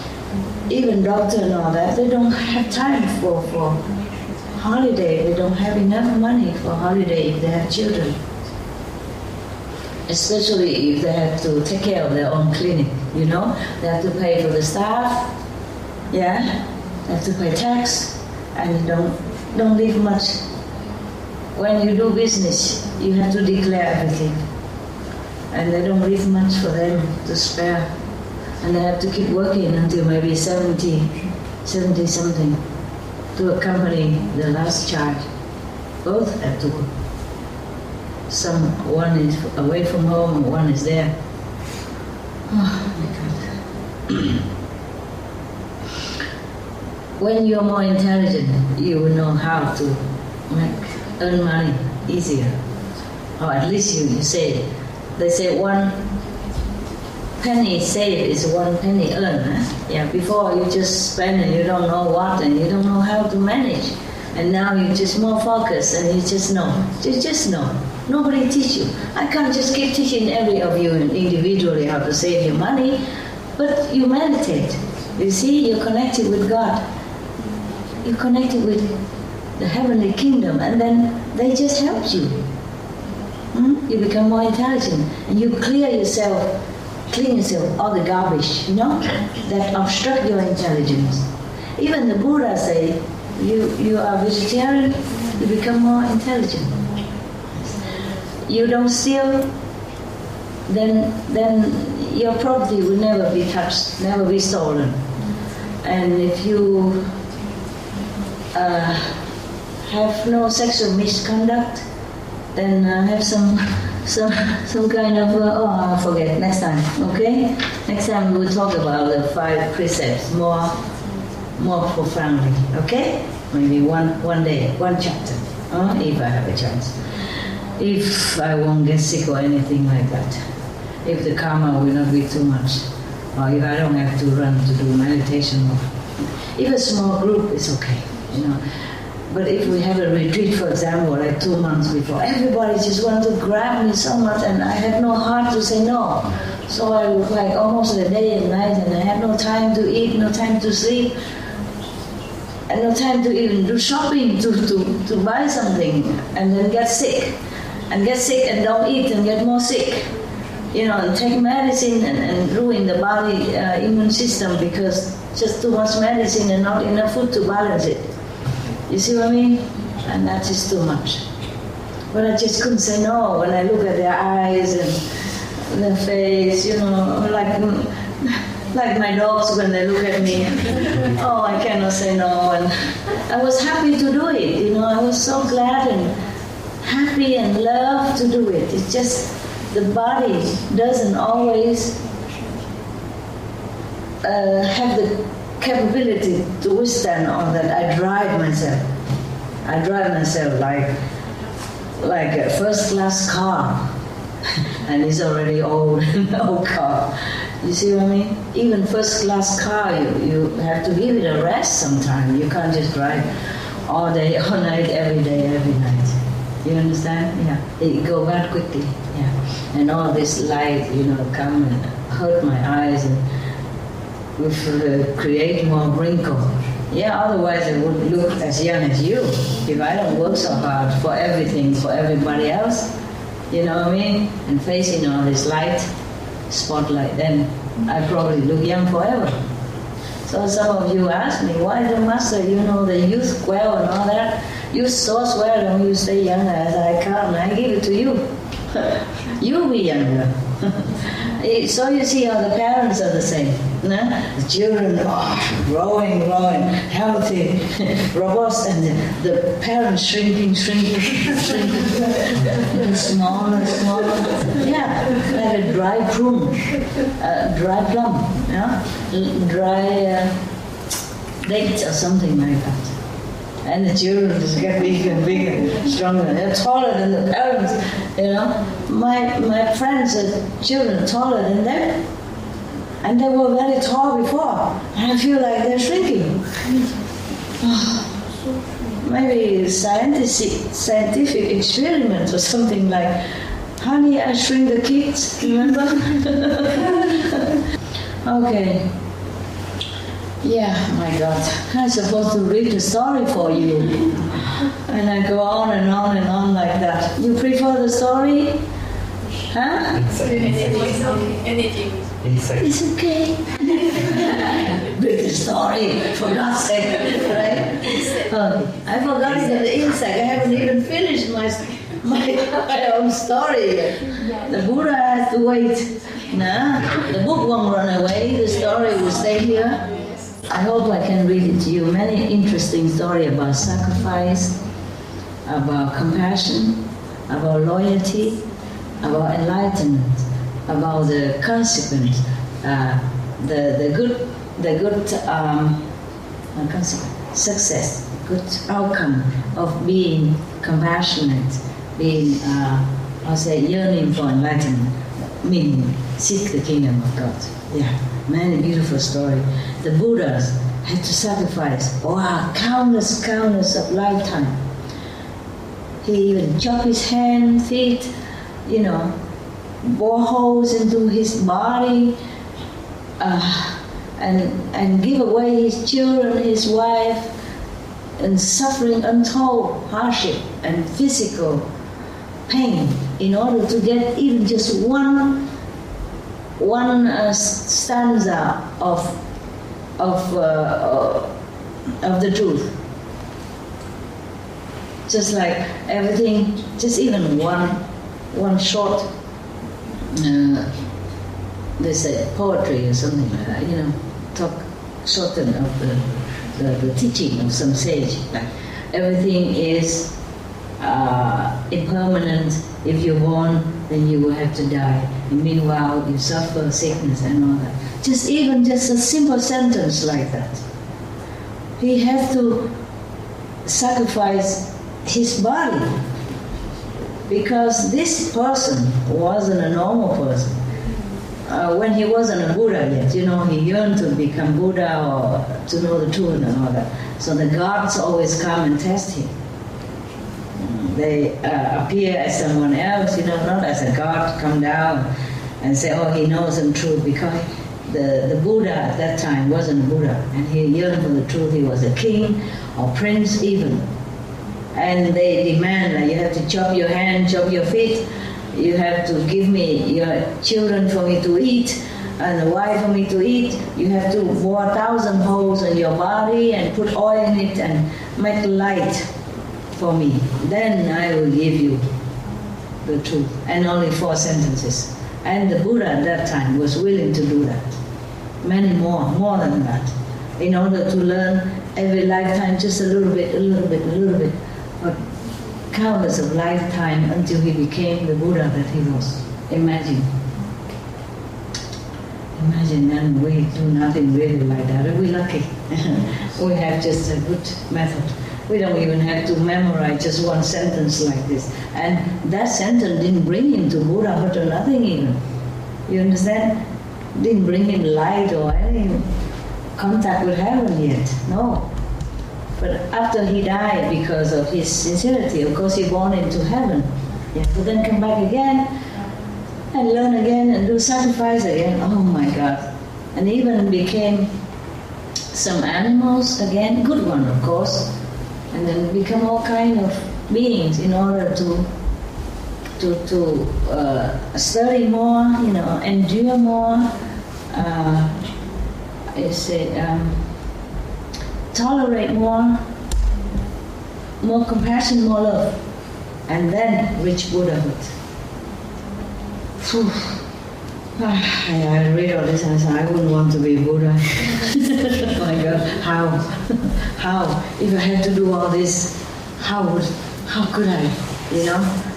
Even doctor and all that, they don't have time for holiday. They don't have enough money for holiday if they have children. Especially if they have to take care of their own clinic, They have to pay for the staff, yeah? They have to pay tax, and don't leave much. When you do business, you have to declare everything, and they don't leave much for them to spare, and they have to keep working until maybe 70 something to accompany the last charge. Both have to work. One is away from home and one is there. Oh my God. When you're more intelligent, you will know how to earn money easier. Or at least you say, they say 1 penny saved is 1 penny earned. Yeah, before you just spend and you don't know what and you don't know how to manage. And now you're just more focused and you just know. You just know. Nobody teach you. I can't just keep teaching every of you individually how to save your money, but you meditate. You see, you're connected with God. You're connected with the heavenly kingdom, and then they just help you. You become more intelligent, and you clean yourself all the garbage, that obstruct your intelligence. Even the Buddha say, you are vegetarian, you become more intelligent. You don't steal, then your property will never be touched, never be stolen. And if you have no sexual misconduct, then have some kind of I forget next time. Okay, next time we'll talk about the 5 precepts more profoundly. Okay, maybe one day, 1 chapter, if I have a chance. If I won't get sick or anything like that, if the karma will not be too much, or if I don't have to run to do meditation. If a small group is okay, But if we have a retreat, for example, like 2 months before, everybody just wants to grab me so much, and I have no heart to say no. So I was like almost a day and night, and I have no time to eat, no time to sleep, and no time to even do shopping to buy something, and then get sick, and don't eat and get more sick, and take medicine and ruin the body immune system because just too much medicine and not enough food to balance it. You see what I mean? And that is too much. But I just couldn't say no when I look at their eyes and their face, like my dogs when they look at me. Oh, I cannot say no. And I was happy to do it, I was so glad and happy and love to do it. It's just the body doesn't always have the capability to withstand all that. I drive myself like a first-class car, and it's already old car. You see what I mean? Even first-class car, you have to give it a rest sometime. You can't just drive all day, all night, every day, every night. You understand? Yeah. It go bad quickly. Yeah. And all this light, come and hurt my eyes and create more wrinkles. Yeah, otherwise I would look as young as you if I don't work so hard for everything, for everybody else. You know what I mean? And facing all this light, spotlight, then I probably look young forever. So some of you ask me, why the master, the youth well and all that, you so well and you stay younger as I can, I give it to you. You'll be younger. So you see how the parents are the same. The children are growing, healthy, robust, and the parents shrinking, smaller. Yeah, like a dry plum, dry dates or something like that. And the children just get bigger and bigger, stronger. They're taller than the parents, My friends are children taller than them. And they were very tall before. And I feel like they're shrinking. Maybe scientific experiment or something like, honey, I shrink the kids, remember? Okay. Yeah, my God. I'm supposed to read the story for you. And I go on and on and on like that. You prefer the story? Huh? Anything. It's okay. Read the story, for God's sake, right? Okay. I forgot it at the inside. I haven't even finished my own story yet. The Buddha has to wait. No, the book won't run away. The story will stay here. I hope I can read it to you. Many interesting stories about sacrifice, about compassion, about loyalty, about enlightenment, about the consequence, the good success, good outcome of being compassionate, being yearning for enlightenment, meaning seek the kingdom of God. Yeah, many beautiful stories. The Buddhas had to sacrifice, countless of lifetime. He even chopped his hand, feet, bore holes into his body, and give away his children, his wife, and suffering untold hardship and physical pain in order to get even just one stanza of the truth. Just like everything, just even one short, they say poetry or something like that, talk shorten of the teaching of some sage. Like everything is impermanent. If you're born, then you will have to die. And meanwhile, you suffer sickness and all that. Just a simple sentence like that. He had to sacrifice his body because this person wasn't a normal person. When he wasn't a Buddha yet, he yearned to become Buddha or to know the truth and all that. So the gods always come and test him. They appear as someone else, not as a god, come down and say, he knows the truth, because the Buddha at that time wasn't a Buddha, and he yearned for the truth. He was a king or prince even. And they demand that you have to chop your hand, chop your feet, you have to give me your children for me to eat, and a wife for me to eat. You have to bore 1,000 holes in your body and put oil in it and make light for me. Then I will give you the truth. And only 4 sentences. And the Buddha at that time was willing to do that. Many more than that. In order to learn every lifetime just a little bit. But countless of lifetime until he became the Buddha that he was. Imagine, and we do nothing really like that. Are we lucky? We have just a good method. We don't even have to memorize just one sentence like this. And that sentence didn't bring him to Buddhahood or nothing even. You understand? Didn't bring him light or any contact with heaven yet. No. But after he died, because of his sincerity, of course he born into heaven. He had to then come back again and learn again and do sacrifice again. Oh my God. And even became some animals again, good one of course, and then become all kind of beings in order to study more, endure more, tolerate more compassion, more love, and then reach Buddhahood. Whew. I read all this and I said, I wouldn't want to be Buddha. Oh my God, how? If I had to do all this, how could I?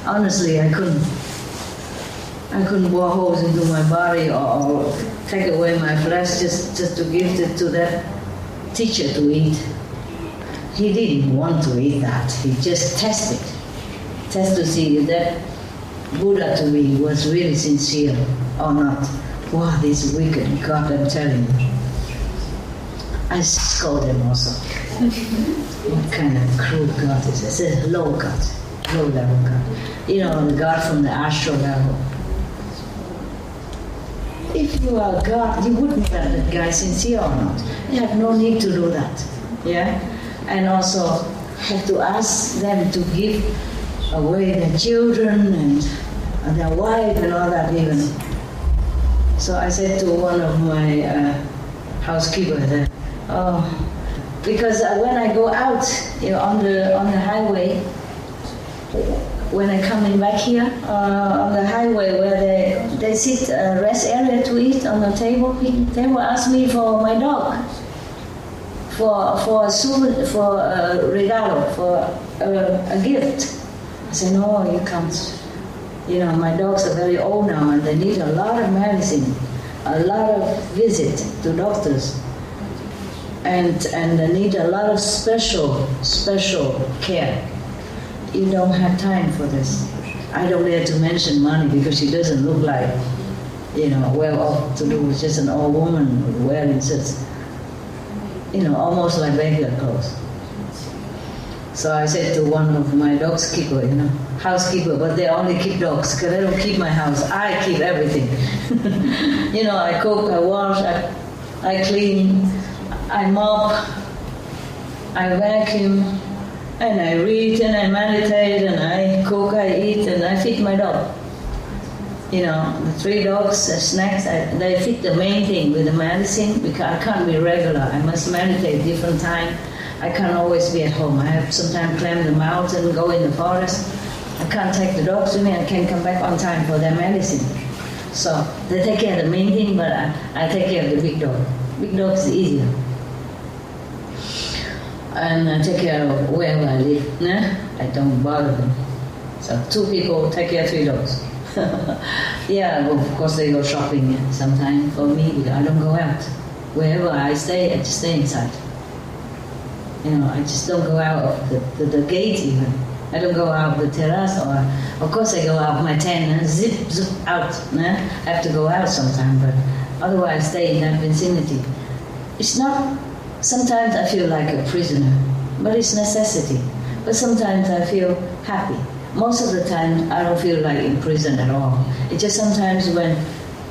Honestly, I couldn't. I couldn't bore holes into my body or take away my flesh just to give it to that teacher to eat. He didn't want to eat that. He just tested to see if that Buddha to me was really sincere or not. Wow, this wicked God, I'm telling you. I scold him also. What kind of cruel God is this? It's a low God, low level God. The God from the astral level. If you are God, you wouldn't know that guy sincere or not. You have no need to do that. Yeah? And also have to ask them to give away their children and their wife and all that even. So I said to one of my housekeepers that, Because when I go out, on the highway, when I coming back here on the highway where they sit rest area to eat on the table, they will ask me for my dog, for a souvenir, for a regalo, for a gift. I say, no, you can't. My dogs are very old now and they need a lot of medicine, a lot of visit to doctors, and they need a lot of special care. You don't have time for this. I don't dare to mention money because she doesn't look like, well off to do. Just an old woman wearing such, almost like regular clothes. So I said to one of my dog's keeper, housekeeper, but they only keep dogs because they don't keep my house. I keep everything. I cook, I wash, I clean, I mop, I vacuum, and I read and I meditate and I cook, I eat, and I feed my dog. The 3 dogs, snacks, they feed the main thing with the medicine because I can't be regular. I must meditate different time. I can't always be at home. I have sometimes climb the mountain, go in the forest. I can't take the dogs with me. I can't come back on time for their medicine. So they take care of the main thing, but I take care of the big dog. Big dog is easier. And I take care of wherever I live. I don't bother them. So 2 people take care of 3 dogs. Yeah, well, of course they go shopping sometimes for me because I don't go out. Wherever I stay, I just stay inside. I just don't go out of the gate even. I don't go out the terrace, or of course I go out my tent and zip out. I have to go out sometime, but otherwise I stay in that vicinity. It's not, sometimes I feel like a prisoner, but it's necessity. But sometimes I feel happy. Most of the time I don't feel like in prison at all. It's just sometimes when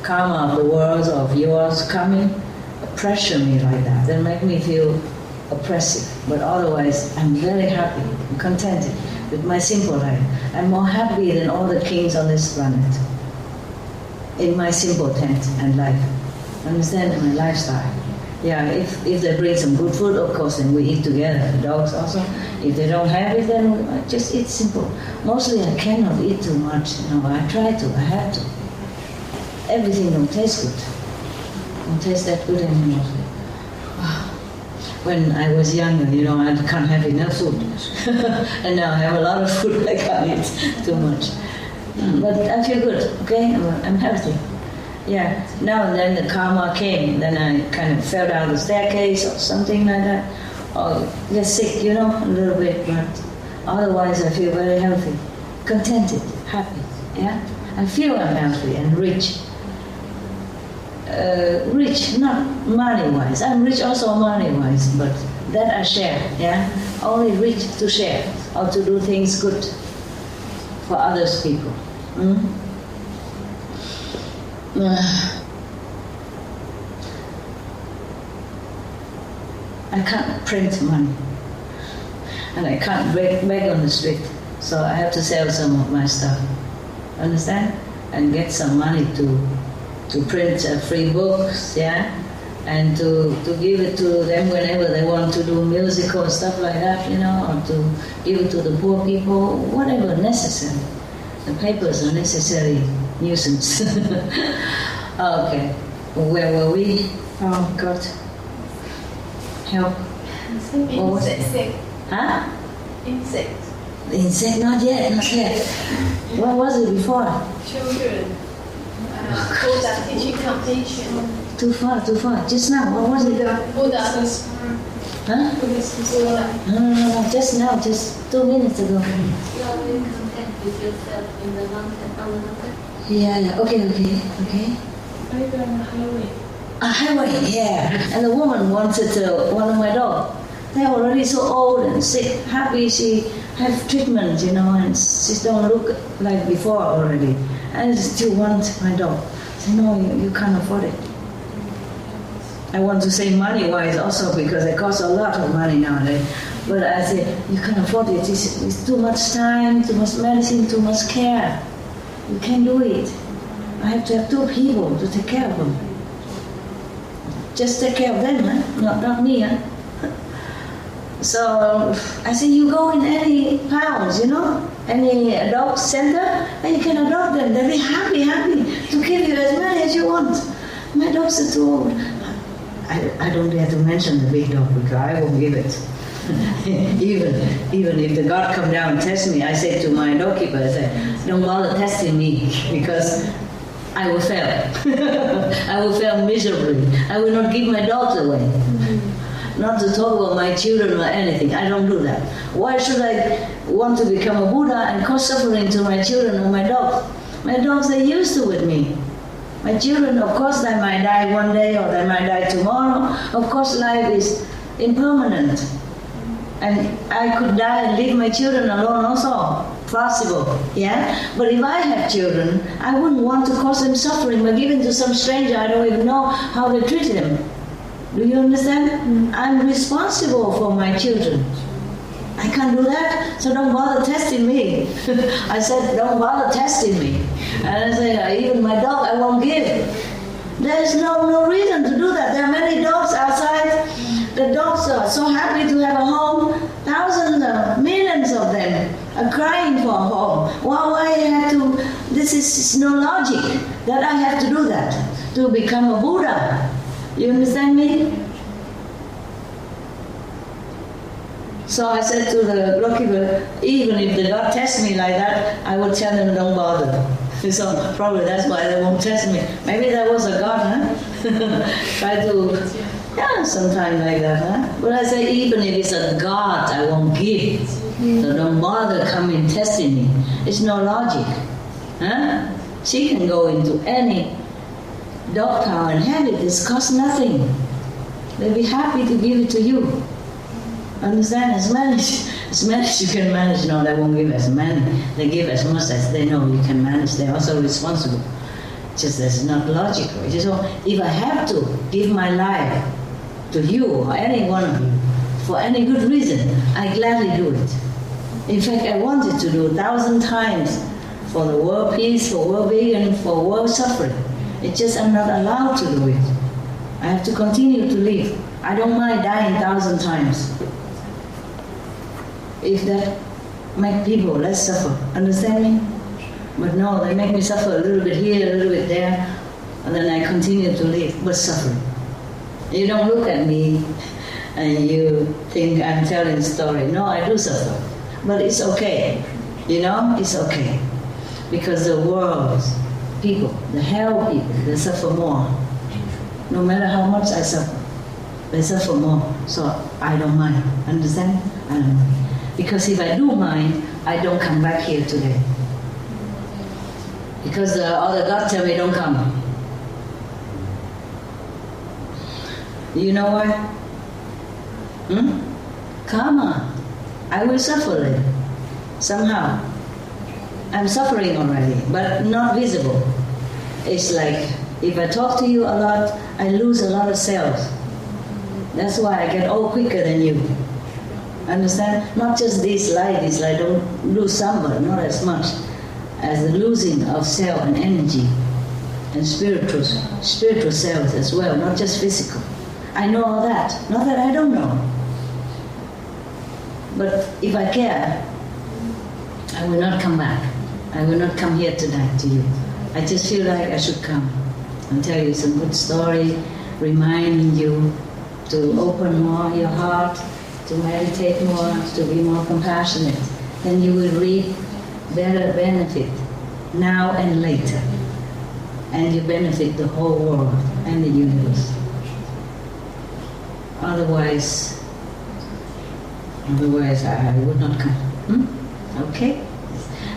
karma of the world or of yours coming, pressure me like that, then make me feel oppressive. But otherwise I'm very happy and contented with my simple life. I'm more happy than all the kings on this planet in my simple tent and life. Understand my lifestyle? Yeah, if they bring some good food, of course, then we eat together. The dogs also. If they don't have it, then I just eat simple. Mostly I cannot eat too much. I try to. I have to. Everything don't taste good. Don't taste that good anymore. When I was younger, I can't have enough food. And now I have a lot of food, I can't eat too much. But I feel good, okay? I'm healthy. Yeah, now and then the karma came, then I kind of fell down the staircase or something like that. Or get sick, a little bit, but otherwise I feel very healthy, contented, happy, yeah? I feel I'm healthy and rich. Rich, not money-wise. I'm rich also money-wise, but that I share, yeah? Only rich to share or to do things good for others people. I can't print money, and I can't beg on the street, so I have to sell some of my stuff, understand? And get some money to print free books, yeah? And to give it to them whenever they want to do musical and stuff like that, or to give it to the poor people, whatever necessary. The papers are necessary nuisance. Okay, where were we? Oh God, help. Insect. Huh? Insect. Insect? Not yet. What was it before? Children. Buddha teaching completion. Too far. Just now, what was it? Buddha. Huh? Buddha. No, just now, just 2 minutes ago. You are very content with yourself in the mountain, on the mountain? Yeah, okay. Are you on the highway? A highway, yeah. And the woman wanted one of my dogs. They're already so old and sick, happy she have treatment, and she don't look like before already. And I still want my dog. I said, no, you can't afford it. I want to say money-wise also because it costs a lot of money nowadays. But I said, you can't afford it. It's too much time, too much medicine, too much care. You can't do it. I have to have 2 people to take care of them. Just take care of them, huh? Not me, huh? So I said, you go in any pounds, any dog center, and you can adopt them. They'll be happy to give you as many as you want. My dogs are too old. I don't dare to mention the big dog because I won't give it. even if the God come down and test me, I say to my dog keeper, I say, don't bother testing me because I will fail. I will fail miserably. I will not give my dogs away. Not to talk about my children or anything. I don't do that. Why should I want to become a Buddha and cause suffering to my children or my dogs? My dogs are used to with me. My children, of course, they might die one day or they might die tomorrow. Of course, life is impermanent. And I could die and leave my children alone also. Possible, yeah? But if I have children, I wouldn't want to cause them suffering by giving to some stranger I don't even know how they treat them. Do you understand? I'm responsible for my children. I can't do that, so don't bother testing me. I said, don't bother testing me. And I said, even my dog I won't give. There's no reason to do that. There are many dogs outside. The dogs are so happy to have a home. Thousands of millions of them are crying for a home. Why I have to, this is no logic that I have to do that, to become a Buddha. You understand me? So I said to the doorkeeper, even if the God tests me like that, I will tell them don't bother. So probably that's why they won't test me. Maybe there was a God, huh? Try to, yeah, sometime like that, huh? But I say even if it's a God, I won't give. So don't bother coming testing me. It's no logic, huh? She can go into any dog pound and have it. It's cost nothing. They'll be happy to give it to you. Understand? As many as you can manage. No, they won't give as many. They give as much as they know you can manage. They're also responsible. Just that's not logical. So if I have to give my life to you or any one of you for any good reason, I gladly do it. In fact, I wanted to do 1,000 times for the world peace, for world vegan, for world suffering. It's just I'm not allowed to do it. I have to continue to live. I don't mind dying 1,000 times. If that make people less suffer. Understand me? But no, they make me suffer a little bit here, a little bit there, and then I continue to live, but suffering. You don't look at me and you think I'm telling a story. No, I do suffer. But it's okay. It's okay. Because the world's people, the hell people, they suffer more. No matter how much I suffer, they suffer more. So I don't mind. Understand? I don't mind. Because if I do mind, I don't come back here today. Because the other God tell me don't come. You know why? Karma. I will suffer later. Somehow. I'm suffering already, but not visible. It's like, if I talk to you a lot, I lose a lot of cells. That's why I get old quicker than you. Understand? Not just this light, don't lose some, but not as much as the losing of cell and energy and spiritual cells as well, not just physical. I know all that. Not that I don't know. But if I care, I will not come back. I will not come here tonight to you. I just feel like I should come and tell you some good story, reminding you to open more your heart, to meditate more, to be more compassionate. Then you will reap better benefit now and later. And you benefit the whole world and the universe. Otherwise I would not come. Okay?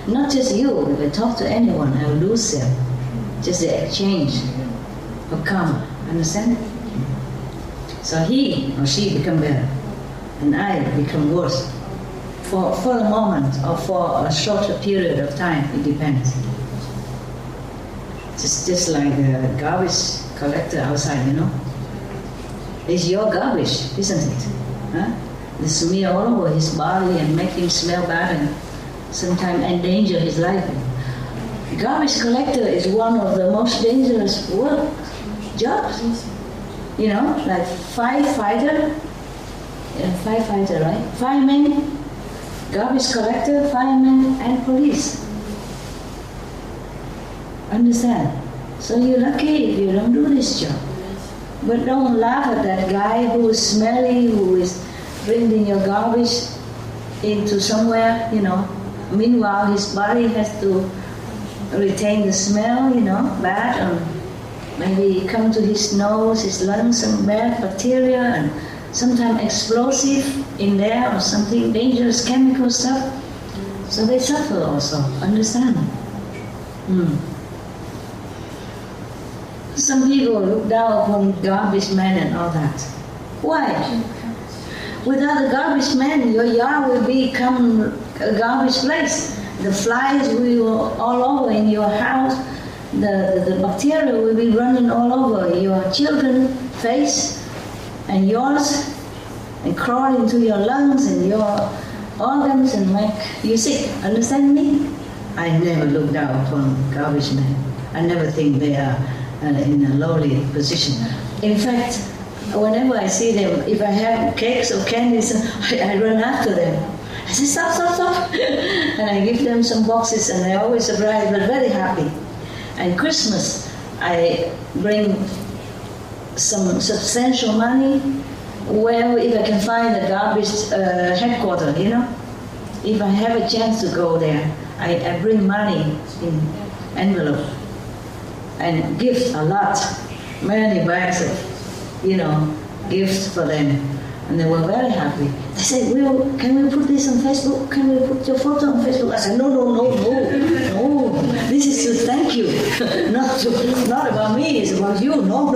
Not just you, if I talk to anyone, I will lose self. Just the exchange of karma. Understand? So he or she become better, and I become worse. For the moment, or for a shorter period of time, it depends. Just like the garbage collector outside, It's your garbage, isn't it? Huh? They smear all over his body and make him smell bad and sometimes endanger his life. Garbage collector is one of the most dangerous jobs. Like firefighter, firefighter, right? Fireman, garbage collector, fireman, and police. Understand? So you're lucky if you don't do this job. But don't laugh at that guy who is smelly, who is bringing your garbage into somewhere, Meanwhile, his body has to retain the smell, bad, and maybe come to his nose, his lungs, some bad bacteria, and sometimes explosive in there or something, dangerous chemical stuff. So they suffer also, understand? Some people look down upon garbage men and all that. Why? Without the garbage man, your yard will become a garbage place. The flies will be all over in your house. The bacteria will be running all over your children's face and yours, and crawl into your lungs and your organs and make you sick. Understand me? I never look down upon garbage men. I never think they are in a lowly position. In fact, whenever I see them, if I have cakes or candies, I run after them. I say, stop. And I give them some boxes, and they're always surprised but very happy. And Christmas, I bring some substantial money. Well, if I can find a garbage headquarters, if I have a chance to go there, I bring money in envelope and gift a lot, many bags of, gifts for them. And they were very happy. They said, can we put this on Facebook? Can we put your photo on Facebook? I said, no. This is to thank you. Not about me, it's about you. No.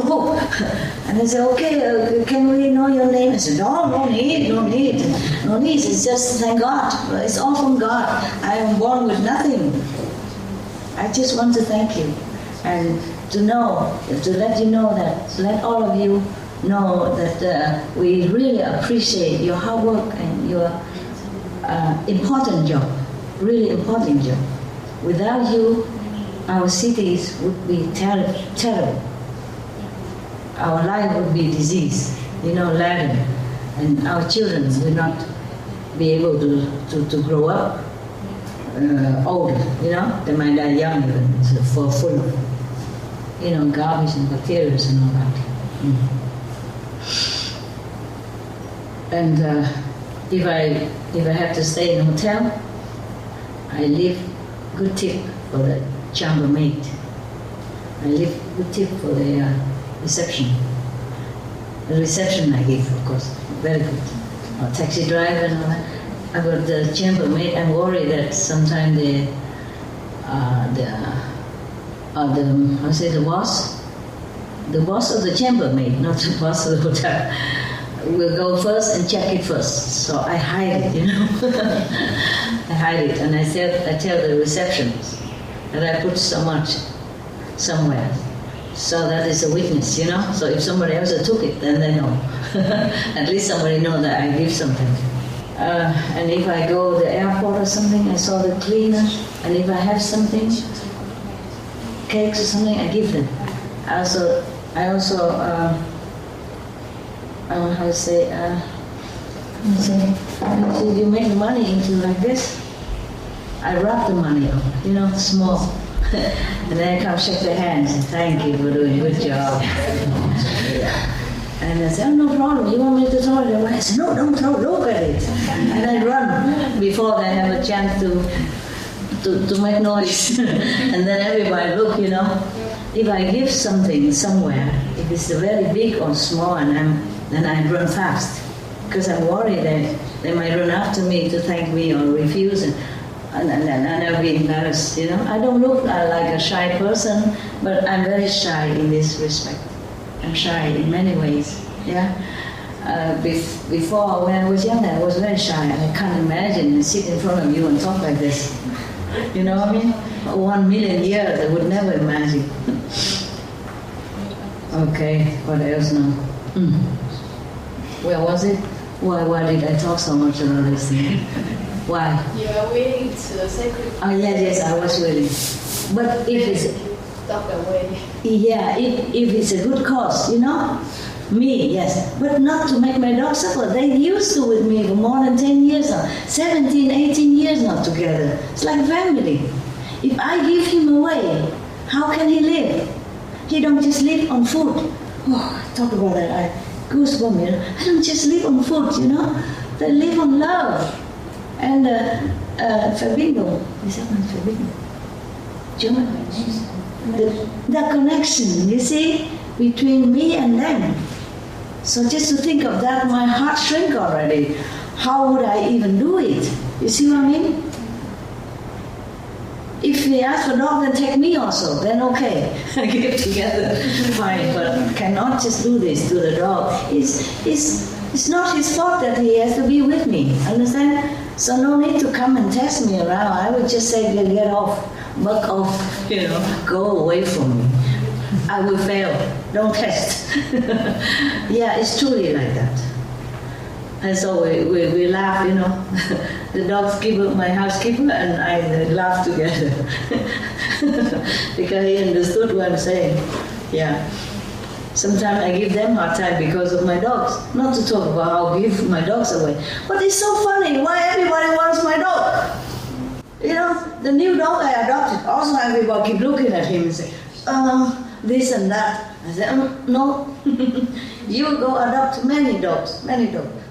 And they said, okay, can we know your name? I said, no need. It's just thank God. It's all from God. I am born with nothing. I just want to thank you. And to let you know that, let all of you know that we really appreciate your hard work and your important job, really important job. Without you, our cities would be terrible. Our life would be disease, laden, and our children will not be able to grow up old, they might die young even, full of, garbage and bacteria and all that. And if I have to stay in a hotel, I leave good tip for the chambermaid. I leave good tip for the reception. The reception I give, of course, very good. Or taxi driver and all that. About the chambermaid, I'm worried that sometimes the boss of the chambermaid, not the boss of the hotel, will go first and check it first. So I hide it, I hide it, and I tell the receptionist that I put so much somewhere. So that is a witness, So if somebody else took it, then they know. At least somebody knows that I give something. And if I go to the airport or something, I saw the cleaner, and if I have something, cakes or something, I give them. I also how to say, you make the money into like this. I wrap the money up, small. And then I come shake their hands and thank you for doing a good job. And I say, oh, no problem, you want me to throw it away? I say, no, don't throw, look at it. And I run before they have a chance to make noise. And then everybody look, If I give something somewhere, if it's very big or small, then I run fast. Because I'm worried that they might run after me to thank me or refuse. And I'll be embarrassed, I don't look like a shy person, but I'm very shy in this respect. I'm shy in many ways, Before, when I was younger, I was very shy. I can't imagine sit in front of you and talk like this. You know what I mean? 1 million years, I would never imagine. Okay, what else now? Where was it? Why did I talk so much about this thing? Why? You are willing to sacrifice. Oh, yes, I was willing. But if it's... Stop away. Yeah, if it's a good cause, Me, yes, but not to make my dog suffer. They used to with me for more than 10 years now, 17, 18 years now together. It's like family. If I give him away, how can he live? He don't just live on food. Oh, talk about that, I goosebumps, you know. I don't just live on food, you know. They live on love. And Verbindung, is that one Verbindung? German? The connection, you see, between me and them. So just to think of that, my heart shrink already. How would I even do it? You see what I mean? If they ask for dog, then take me also. Then okay, get together, fine. But cannot just do this to the dog. It's not his fault that he has to be with me. Understand? So no need to come and test me around. I would just say, get off, buck off, you know, go away from me. I will fail. Don't test. Yeah, it's truly like that. And so we laugh, you know. The dogkeeper, my housekeeper, and I laugh together. Because he understood what I'm saying. Yeah. Sometimes I give them hard time because of my dogs. Not to talk about how I give my dogs away. But it's so funny. Why everybody wants my dog? You know, the new dog I adopted, also everybody keep looking at him and say, this and that. I said, no. You go adopt many dogs.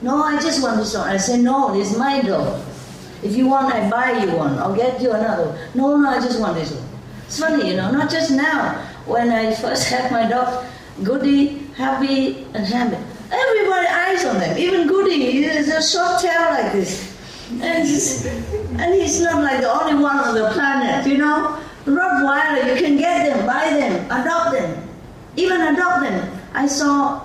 No, I just want this one. I say, no, this is my dog. If you want, I buy you one. I'll get you another one. No, I just want this one. It's funny, you know, not just now. When I first had my dog, Goody, Happy, and Hamid. Everybody eyes on them. Even Goody, he has a short tail like this. And he's not like the only one on the planet, you know. Rottweiler, you can get them, buy them, adopt them. Even adopt them. I saw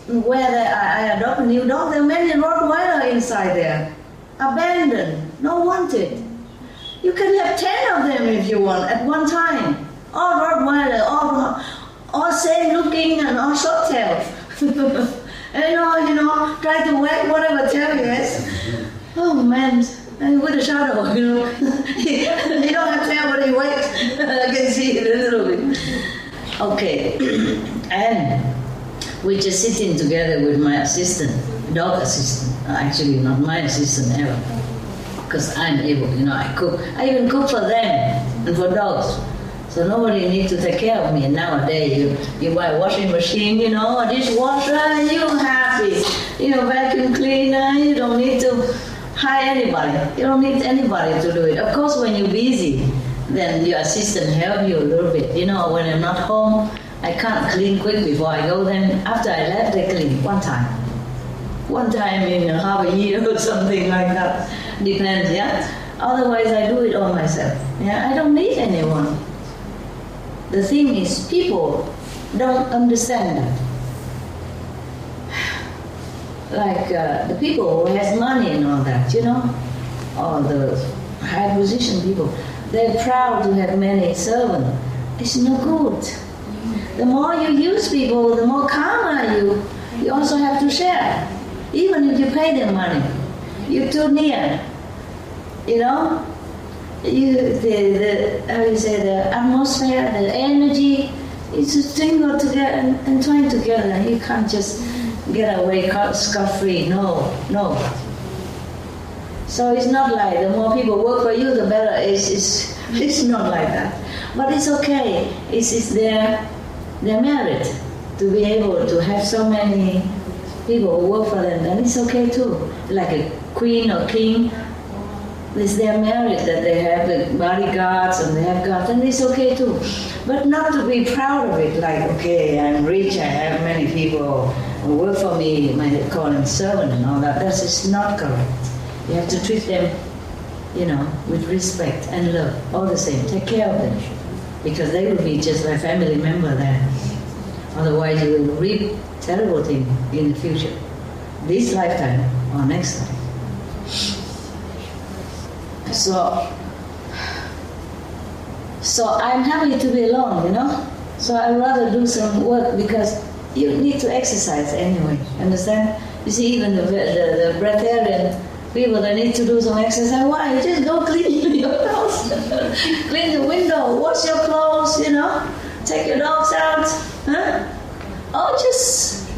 where I adopt a new dog, there are many Rottweiler inside there. Abandoned, no wanted. You can have 10 of them if you want at one time. All Rottweiler, all same looking and all short tails. And you know, try to wag whatever tail he has. Oh man, and with a shadow, you know. He don't have tail, but he wags. I can see it a little bit. Okay, and we're just sitting together with my assistant, dog assistant. Actually, not my assistant ever, because I'm able, you know, I cook. I even cook for them and for dogs. So nobody needs to take care of me. And nowadays, you buy a washing machine, you know, a dishwasher, and you're happy. You know, vacuum cleaner, you don't need to hire anybody. You don't need anybody to do it. Of course, when you're busy, then your assistant help you a little bit. You know, when I'm not home, I can't clean quick before I go. Then after I left, they clean one time. One time in half a year or something like that. Depends, yeah? Otherwise, I do it all myself. Yeah, I don't need anyone. The thing is, people don't understand that. Like the people who has money and all that, you know, or the high position people, they're proud to have many servants. It's no good. The more you use people, the more karma you also have to share. Even if you pay them money, you're too near. You know, how you say, the atmosphere, the energy, it's just tangled together and twined together. You can't just get away scot-free. No. So it's not like the more people work for you, the better. It's not like that. But it's okay. It's their merit to be able to have so many people who work for them, and it's okay too. Like a queen or king, it's their merit that they have the bodyguards and they have guards, and it's okay too. But not to be proud of it, like, okay, I'm rich, I have many people who work for me, I call them servant and all that. That's just not correct. You have to treat them, you know, with respect and love, all the same. Take care of them, because they will be just a family member then. Otherwise, you will reap terrible things in the future, this lifetime or next life. So I'm happy to be alone, you know. So I'd rather do some work, because you need to exercise anyway. Understand? You see, even the breatharian people, they need to do some exercise. Why? You just go clean your house, clean the window, wash your clothes, you know, take your dogs out, huh? Or just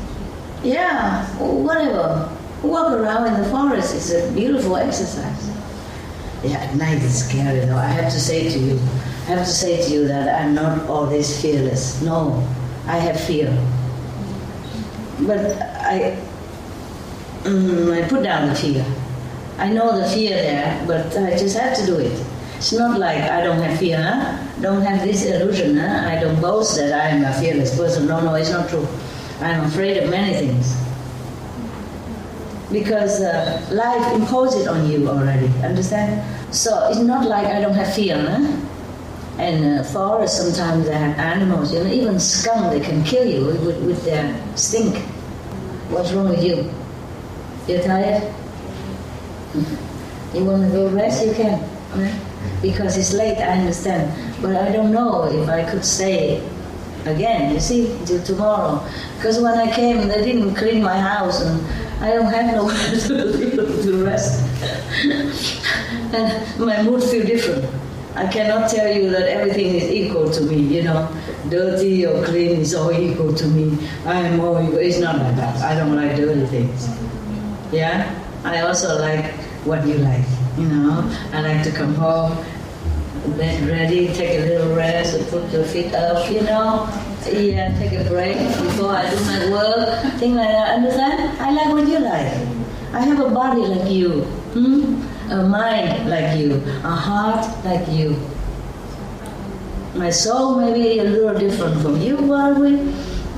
Yeah, whatever. Walk around in the forest is a beautiful exercise. Yeah, at night it's scary though. I have to say to you that I'm not always fearless. No, I have fear. But I put down the fear. I know the fear there, but I just have to do it. It's not like I don't have fear, huh? Don't have this illusion, huh? I don't boast that I am a fearless person. No, it's not true. I'm afraid of many things. Because life imposed it on you already, understand? So it's not like I don't have fear, huh? And forests sometimes they have animals, even skunk, they can kill you with their stink. What's wrong with you? You're tired? You want to go rest? You can. Right? Because it's late, I understand. But I don't know if I could stay again, you see, till tomorrow. Because when I came, they didn't clean my house and I don't have nowhere to rest. And my mood feels different. I cannot tell you that everything is equal to me, Dirty or clean is all equal to me. I am all equal. It's not like that. I don't like dirty things. Yeah? I also like what you like, I like to come home, bed ready, take a little rest, and put your feet up, Yeah, take a break before I do my work, things like that. Understand? I like what you like. I have a body like you, a mind like you, a heart like you. My soul may be a little different from you, but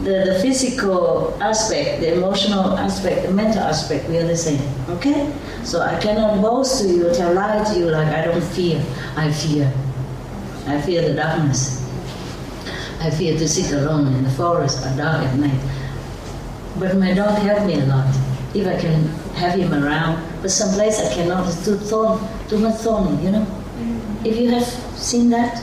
the physical aspect, the emotional aspect, the mental aspect, we are the same. Okay? So I cannot boast to you, tell lie to you like I don't fear. I fear. I fear the darkness. I fear to sit alone in the forest or dark at night. But my dog helped me a lot. If I can have him around, but someplace I cannot, it's too much thorny, If you have seen that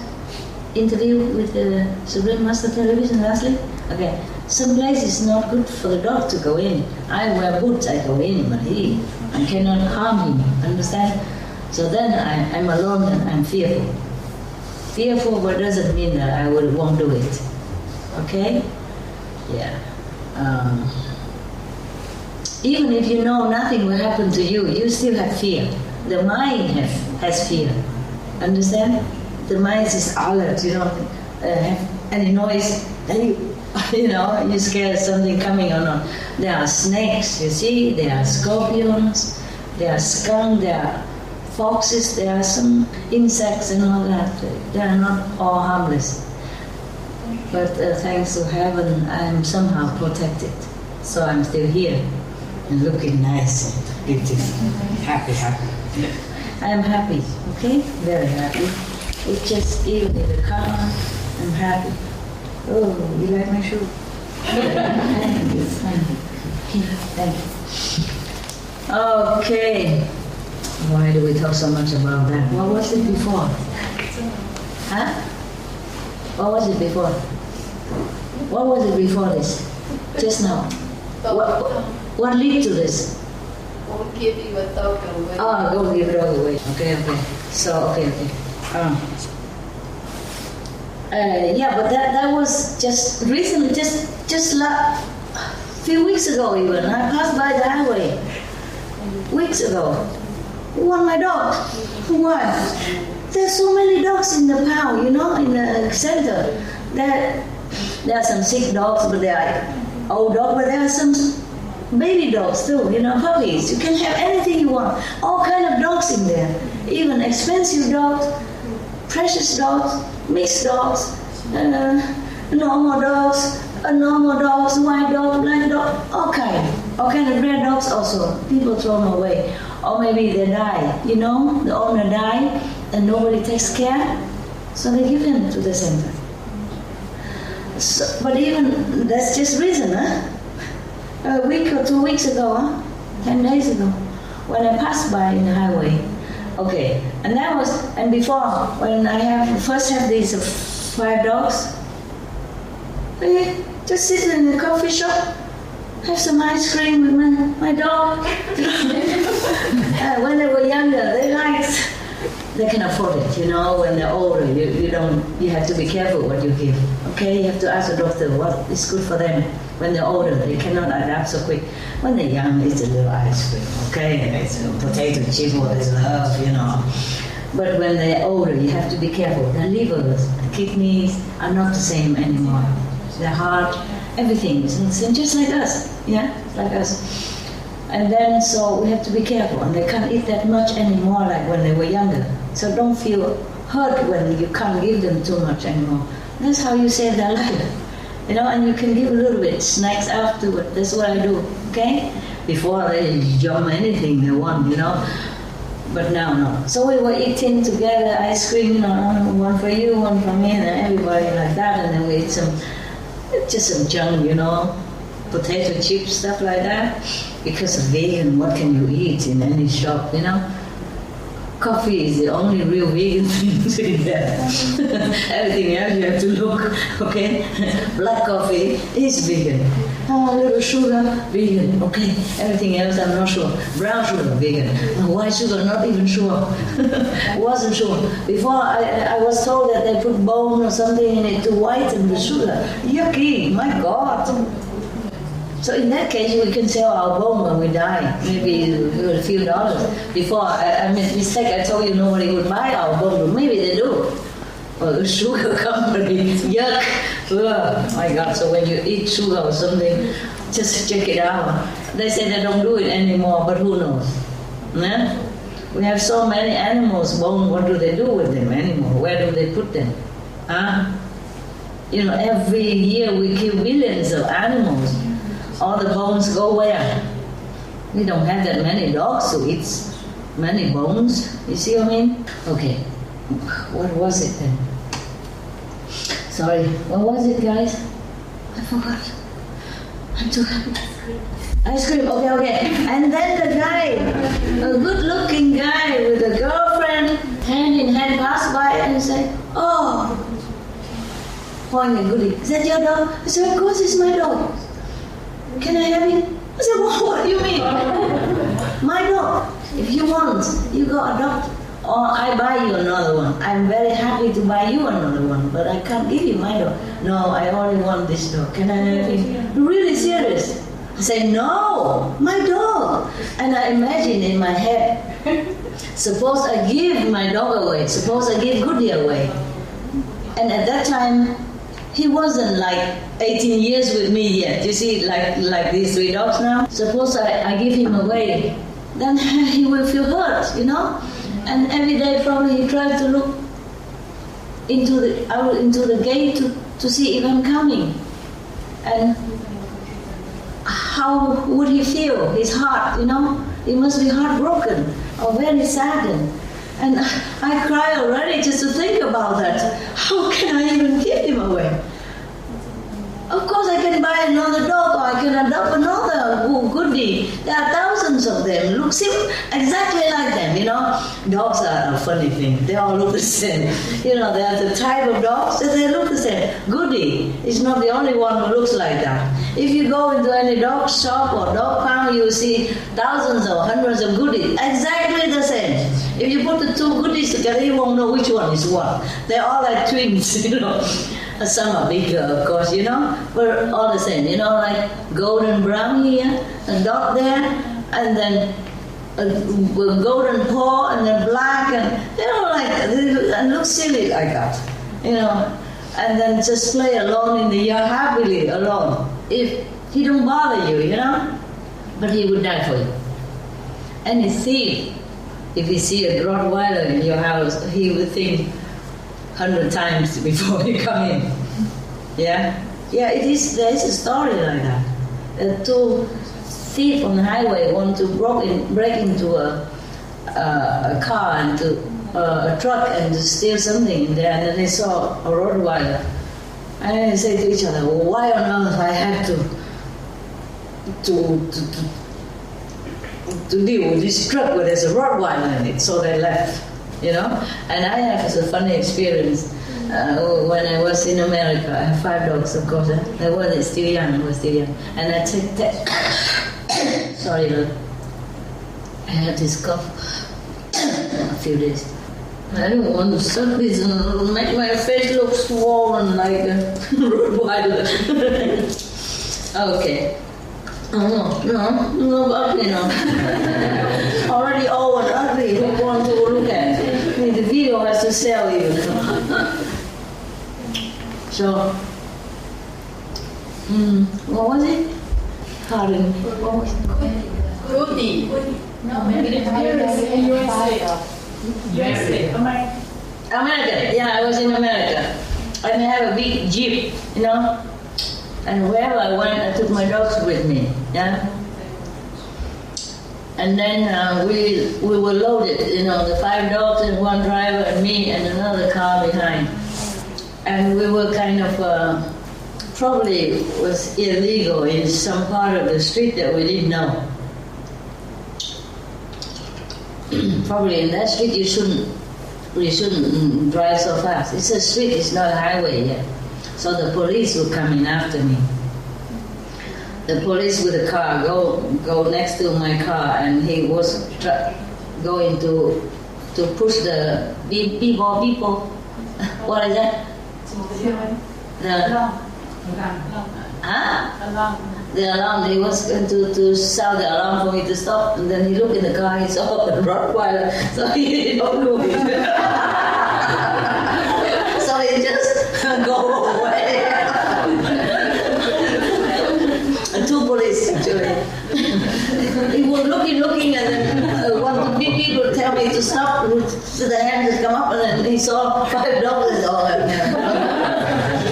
interview with the Supreme Master Television lastly, okay, some place is not good for the dog to go in. I wear boots, I go in, but I cannot harm him, understand? So then I'm alone and I'm fearful. Fearful, but doesn't mean that I won't do it. Okay? Yeah. Even if you know nothing will happen to you, you still have fear. The mind has fear. Understand? The mind is alert, have any noise, then you're scared of something coming or not. There are snakes, you see, there are scorpions, there are skunk, there are foxes, there are some insects and all that. They are not all harmless. But thanks to heaven, I'm somehow protected. So I'm still here and looking nice and beautiful, happy. I am happy, okay? Very happy. It's just even in the car, I'm happy. Oh, you like my shoe? Thank you. Thank you. Okay. Why do we talk so much about that? What was it before? Huh? What was it before? What was it before this? Just now. What led to this? Won't give you a dog away. Oh, go give a dog away. Okay. So, okay. Yeah, but that was just recently, just a few weeks ago even. I passed by the highway weeks ago. Who want my dog? Why? There's so many dogs in the pound, in the center. There are some sick dogs, but they are old dogs, but there are some baby dogs too, puppies. You can have anything you want. All kind of dogs in there. Even expensive dogs, precious dogs, mixed dogs, normal dogs, white dogs, black dogs, all kind of rare dogs also. People throw them away. Or maybe they die, the owner died and nobody takes care, so they give them to the center. So, but even, that's just reason, a week or 2 weeks ago, 10 days ago, when I passed by in the highway. Okay, and before, when I first have these 5 dogs, I just sit in the coffee shop, have some ice cream with my dog. When they were younger, they liked they can afford it, you know. When they're older, you have to be careful what you give. Okay, you have to ask the doctor what is good for them. When they're older, they cannot adapt so quick. When they're young, it's a little ice cream, okay? And it's a potato chip or they love, you know. But when they're older, you have to be careful. Their livers, the kidneys are not the same anymore. Their heart, everything is not the same, just like us, yeah, like us. And then, so we have to be careful, and they can't eat that much anymore like when they were younger. So don't feel hurt when you can't give them too much anymore. That's how you save their life, you know, and you can give a little bit, snacks afterward. That's what I do, okay? Before they jump anything they want, you know, but now no. So we were eating together, ice cream, you know, one for you, one for me, and everybody like that, and then we ate just some junk, you know, potato chips, stuff like that. Because of vegan, what can you eat in any shop, you know? Coffee is the only real vegan thing in there. Everything else you have to look, okay? Black coffee is vegan. A little sugar, vegan, okay? Everything else I'm not sure. Brown sugar, vegan. White sugar, not even sure. Wasn't sure. Before I was told that they put bone or something in it to whiten the sugar. Yucky, my God. So in that case, we can sell our bone when we die, maybe a few dollars. Before, I made a mistake, I told you nobody would buy our bone, but maybe they do. Or the sugar company, yuck. Oh my God, so when you eat sugar or something, just check it out. They say they don't do it anymore, but who knows? Yeah? We have so many animals, bone, what do they do with them anymore? Where do they put them? Huh? You know, every year we kill billions of animals. All the bones go where? We don't have that many dogs to eat many bones. You see what I mean? Okay. What was it then? Sorry. What was it, guys? I forgot. I'm too happy. Ice cream. Okay. And then the guy, a good-looking guy with a girlfriend, hand in hand, passed by and said, "Oh, pointing goodie. Is that your dog?" I said, "Of course, it's my dog. Can I have it?" I said, "Well, what do you mean?" "My dog. If you want, you go adopt, or I buy you another one. I'm very happy to buy you another one, but I can't give you my dog." "No, I only want this dog. Can I have it?" "Really serious?" I said, "No, my dog." And I imagine in my head, suppose I give my dog away, suppose I give Goody away. And at that time, he wasn't like 18 years with me yet. You see, like these three dogs now. Suppose I give him away, then he will feel hurt, you know. And every day probably he tries to look into the gate to see if I'm coming. And how would he feel? His heart, you know. He must be heartbroken or very saddened. And I cry already just to think about that. How can I even give him away? Of course I can buy another dog or I can adopt another Goody. There are thousands of them. Look exactly like them, you know. Dogs are a funny thing. They all look the same. You know, they are the type of dogs that they look the same. Goody is not the only one who looks like that. If you go into any dog shop or dog pound, you will see thousands or hundreds of Goodies. Exactly the same. If you put the two Goodies together, you won't know which one is what. They're all like twins, you know. Some are bigger, of course, you know, but all the same, you know, like golden brown here, a dot there, and then a golden paw, and then black, and, you know, like, and look silly like that, you know, and then just play alone in the yard, happily alone. If he don't bother you, you know, but he would die for you. Any thief, if he see a Rottweiler in your house, he would think 100 times before you come in. Yeah? Yeah, it is. There is a story like that. Two thieves on the highway want to break into a car and a truck and to steal something in there, and then they saw a Rottweiler. And then they say to each other, "Well, why on earth I have to deal with this truck where there's a Rottweiler in it?" So they left. You know, and I have a funny experience when I was in America. I have 5 dogs, of course. I was still young, and I sorry, Lord. I had this cough a few days. I don't want to suck this and make my face look swollen like a Rottweiler. Okay. Oh, no, ugly, no. Already old and ugly, who want to look at? I mean, the video has to sell you. So, what was it? Pardon me. What was it? Rudy. No, maybe USA. America. Yeah, I was in America. And I have a big jeep, you know. And wherever I went, I took my dogs with me. Yeah. And then we were loaded, you know, the 5 dogs and 1 driver and me and another car behind. And we were kind of probably was illegal in some part of the street that we didn't know. Probably in that street you shouldn't drive so fast. It's a street, it's not a highway yet. So the police were coming after me. The police with the car go next to my car, and he was going to push the people. What is that? The alarm. He was going to sound the alarm for me to stop, and then he looked in the car. He saw the Rottweiler, so he don't do it. So he just go away. And 2 police actually. He was looking, and then one of the big people tell me to stop. So the hand just come up, and then he saw $5.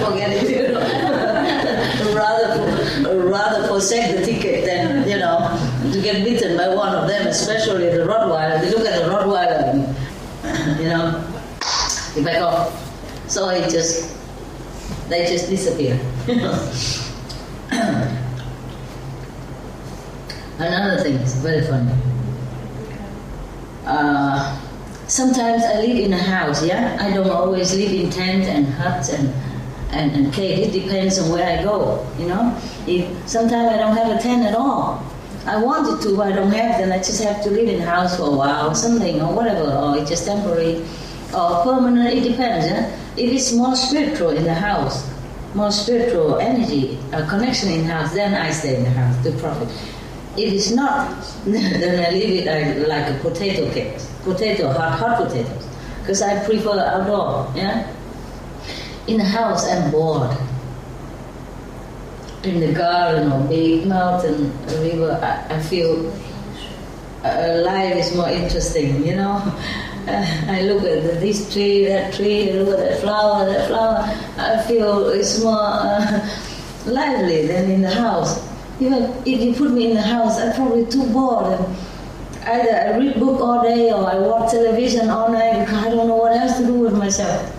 Forget it. You know. rather forsake the ticket than, you know, to get bitten by one of them, especially the Rottweiler. They look at the Rottweiler and, you know, he back off. So they just disappear. Another thing is very funny. Sometimes I live in a house, yeah? I don't always live in tent and huts and cave. It depends on where I go, you know? Sometimes I don't have a tent at all. I wanted to, but I don't have, then I just have to live in a house for a while or something or whatever, or it's just temporary or permanent, it depends, yeah? If it's more spiritual in the house, more spiritual energy, a connection in the house, then I stay in the house to profit. If it's not, then I leave it like a potato cake, hot potatoes, because I prefer outdoor, yeah? In the house, I'm bored. In the garden or big mountain, river, I feel life is more interesting, you know? I look at this tree, I look at that flower, I feel it's more lively than in the house. Even if you put me in the house, I'm probably too bored. Either I read book all day or I watch television all night because I don't know what else to do with myself.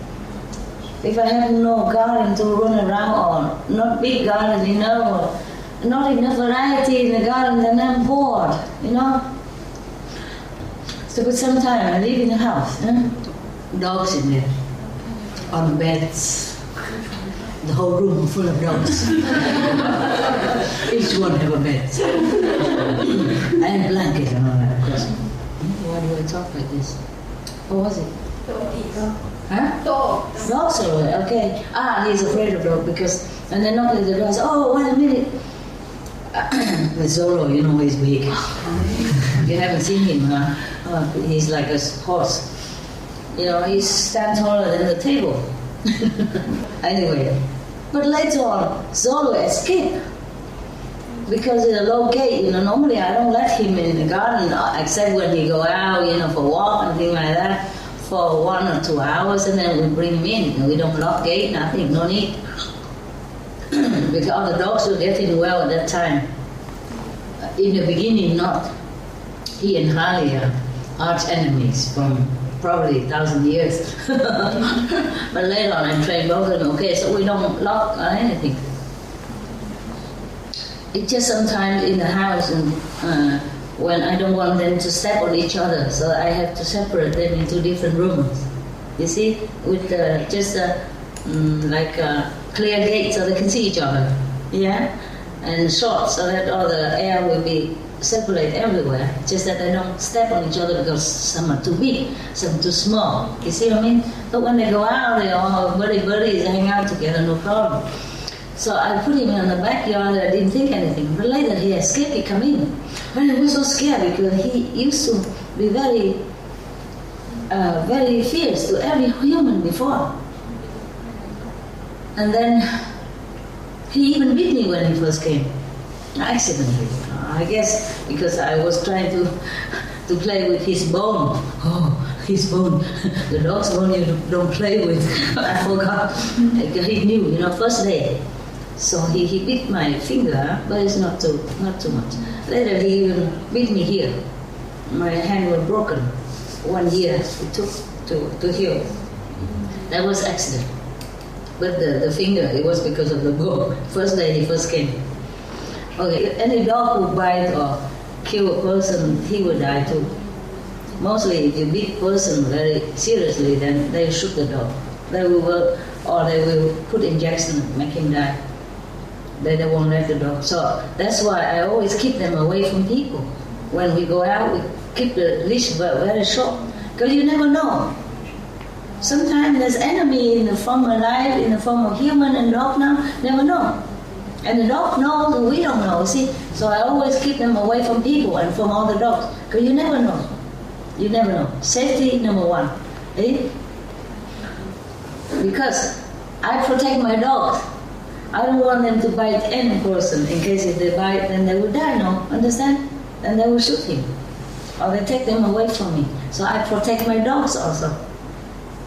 If I have no garden to run around or not big garden enough or not enough variety in the garden, then I'm bored, you know? So but sometimes I live in a house, dogs in there, on beds, the whole room full of dogs. Each one have a bed. And a blanket and all that, of course. Why do I talk like this? What was it? Huh? Dogs. Dogs are right, okay. He's afraid of dogs because, and then knock at the door, oh, wait a minute. The Zoro, you know, he's big. You haven't seen him, huh? He's like a horse. You know, he stands taller than the table. Anyway, but later on, Zoro escaped because it's a low gate. You know, normally I don't let him in the garden except when he go out, you know, for a walk and things like that for 1 or 2 hours, and then we bring him in. We don't lock gate, nothing, no need. Because all the dogs were getting well at that time. In the beginning, not. He and Harley are arch enemies from probably 1,000 years. But later on I trained both of them, okay, so we don't lock or anything. It's just sometimes in the house and when I don't want them to step on each other, so I have to separate them into different rooms. You see, with just like a clear gate so they can see each other, yeah, and short so that all the air will be circulate everywhere, just that they don't step on each other because some are too big, some too small. You see what I mean? But when they go out, they all buddies hang out together, no problem. So I put him in the backyard. I didn't think anything. But later he escaped. He come in, and I was so scared because he used to be very, very fierce to every human before. And then he even beat me when he first came, accidentally. I guess because I was trying to play with his bone. Oh, his bone. The dog's bone you don't play with. I forgot. He knew, first day. So he bit my finger, but it's not too much. Later he even beat me here. My hand was broken. 1 year it took to heal. That was accident. But the finger, it was because of the bone. First day he first came. Okay, any dog who bite or kill a person, he will die too. Mostly if you beat person very seriously, then they shoot the dog. They will put injection, make him die. They won't let the dog. So that's why I always keep them away from people. When we go out, we keep the leash very short, because you never know. Sometimes there's enemy in the form of life, in the form of human and dog now, never know. And the dog knows and we don't know, see? So I always keep them away from people and from other dogs, because you never know. You never know. Safety number one. Eh? Because I protect my dogs. I don't want them to bite any person. In case if they bite, then they will die, no? Understand? Then they will shoot him. Or they take them away from me. So I protect my dogs also.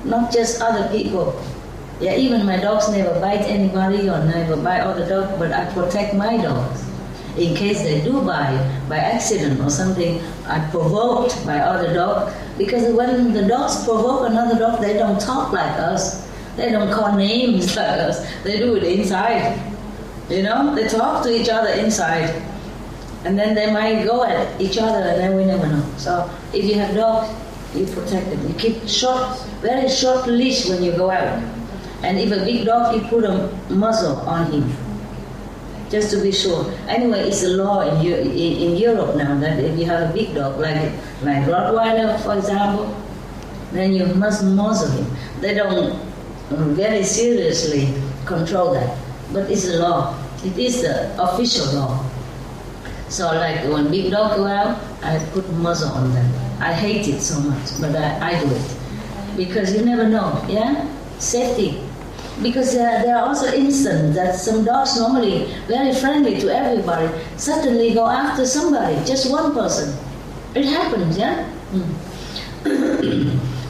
Not just other people. Yeah, even my dogs never bite anybody or never bite other dogs, but I protect my dogs. In case they do bite by accident or something, I provoked by other dogs. Because when the dogs provoke another dog, they don't talk like us. They don't call names like us. They do it inside. They talk to each other inside. And then they might go at each other and then we never know. So if you have dogs, you protect them. You keep very short leash when you go out. And if a big dog, you put a muzzle on him, just to be sure. Anyway, it's a law in Europe now that if you have a big dog, like Rottweiler, for example, then you must muzzle him. They don't very seriously control that, but it's a law. It is the official law. So like when big dogs go out, I put muzzle on them. I hate it so much, but I do it. Because you never know, yeah? Safety. Because there are also instances that some dogs normally very friendly to everybody suddenly go after somebody, just one person. It happens, yeah?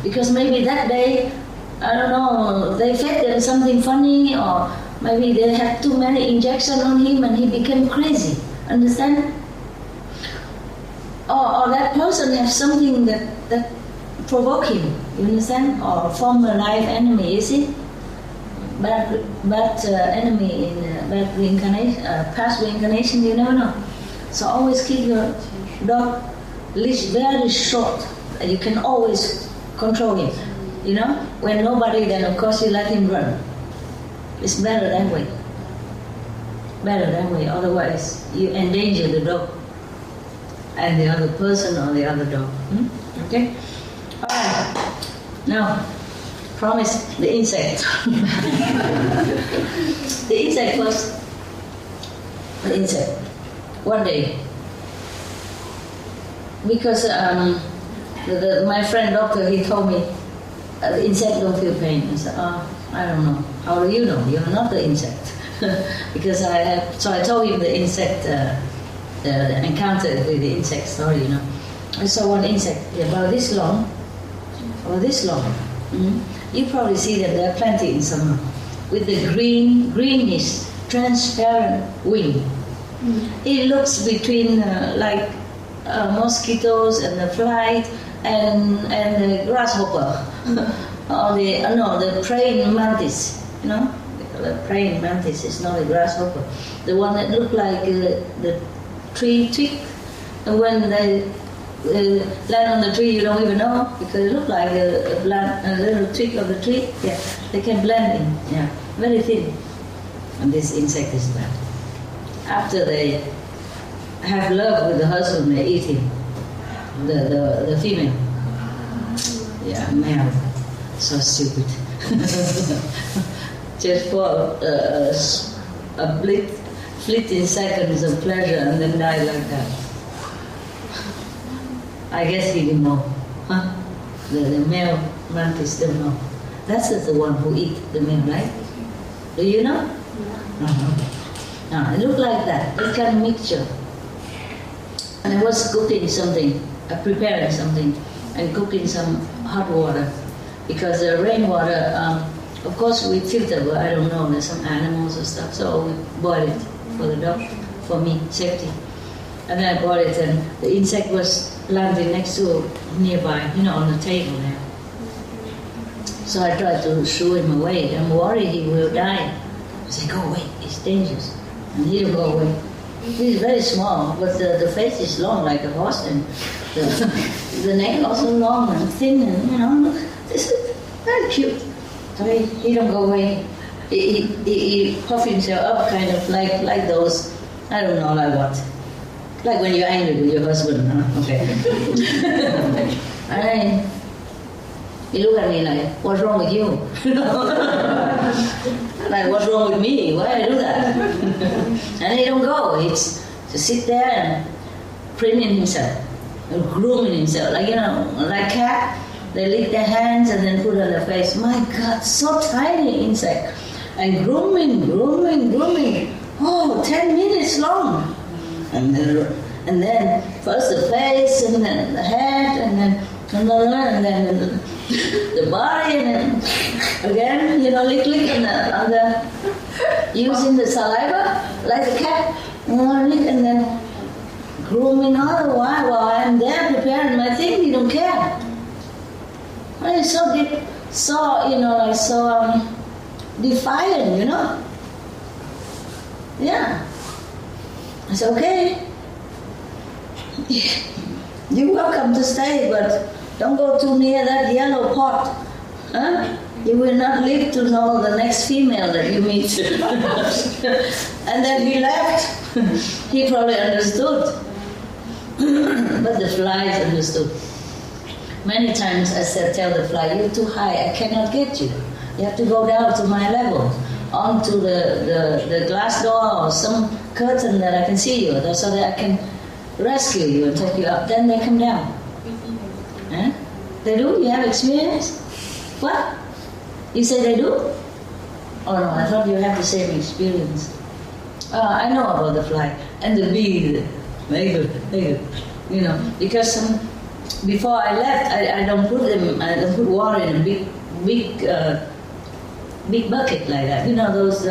Because maybe that day, I don't know, they fed them something funny, or maybe they had too many injections on him and he became crazy. Understand? Or that person has something that provoke him, you understand? Or former life enemy, you see? Bad enemy in bad reincarnation, past reincarnation, you never know. So always keep your dog leash very short. You can always control him. When nobody, then of course you let him run. It's better that way. Better that way. Otherwise, you endanger the dog and the other person or the other dog. Okay? All right. Now, promise the insect. The insect first. The insect. One day. Because my friend doctor, he told me, the insect don't feel pain. I said, I don't know. How do you know? You're not the insect. Because so I told him the insect, the encounter with the insect story, I saw one insect about this long, or this long. You probably see that there are plenty in summer, with the greenish, transparent wing. It looks between like mosquitoes and the fly and the grasshopper, or the praying mantis. The praying mantis is not a grasshopper. The one that look like the tree twig, and when they land on the tree, you don't even know, because it look like a little twig of the tree. Yeah, they can blend in. Yeah, very thin. And this insect is bad. After they have love with the husband, they eat him. The female. Yeah, male. So stupid. Just for a fleeting seconds of pleasure and then die like that. I guess he didn't know. Huh? The male mantis don't know. That's the one who eat the male, right? Do you know? No, it looked like that. That kind of mixture. And I was cooking something, preparing something, and cooking some hot water. Because the rainwater, of course we filter, but I don't know, there's some animals or stuff, so we boil it for the dog, for me, safety. And then I boiled it, and the insect was landing next to nearby, on the table there. So I tried to shoo him away. I'm worried he will die. I said, go away, it's dangerous. And he will go away. He's very small, but the face is long like a horse, and the neck also long and thin, and this is very cute. So he don't go away. He puff himself up, kind of like those, I don't know, like what? Like when you're angry with your husband, huh? Okay. And he look at me like, what's wrong with you? Like, what's wrong with me? Why I do that? And he don't go. He's to sit there and preening himself, grooming himself, like cat. They lick their hands and then put on their face. My God, so tiny insect. And grooming. Oh, 10 minutes long. And then first the face, and then the head, and then the body, and then again, lick on the using the saliva like a cat, and then grooming all the while I'm there preparing my thing. He don't care. Well, it's so deep, so defiant, Yeah. I said, okay, you're welcome to stay, but don't go too near that yellow pot. Huh? You will not live to know the next female that you meet. And then he left. He probably understood. But the flies understood. Many times I said, tell the fly, you're too high, I cannot get you. You have to go down to my level, onto the glass door or some curtain that I can see you, so that I can rescue you and take you up. Then they come down. Huh? They do? You have experience? What? You say they do? Oh no, I thought you have the same experience. I know about the fly and the bee. Very good. Because before I left, I don't put them. I don't put water in a big bucket like that. Those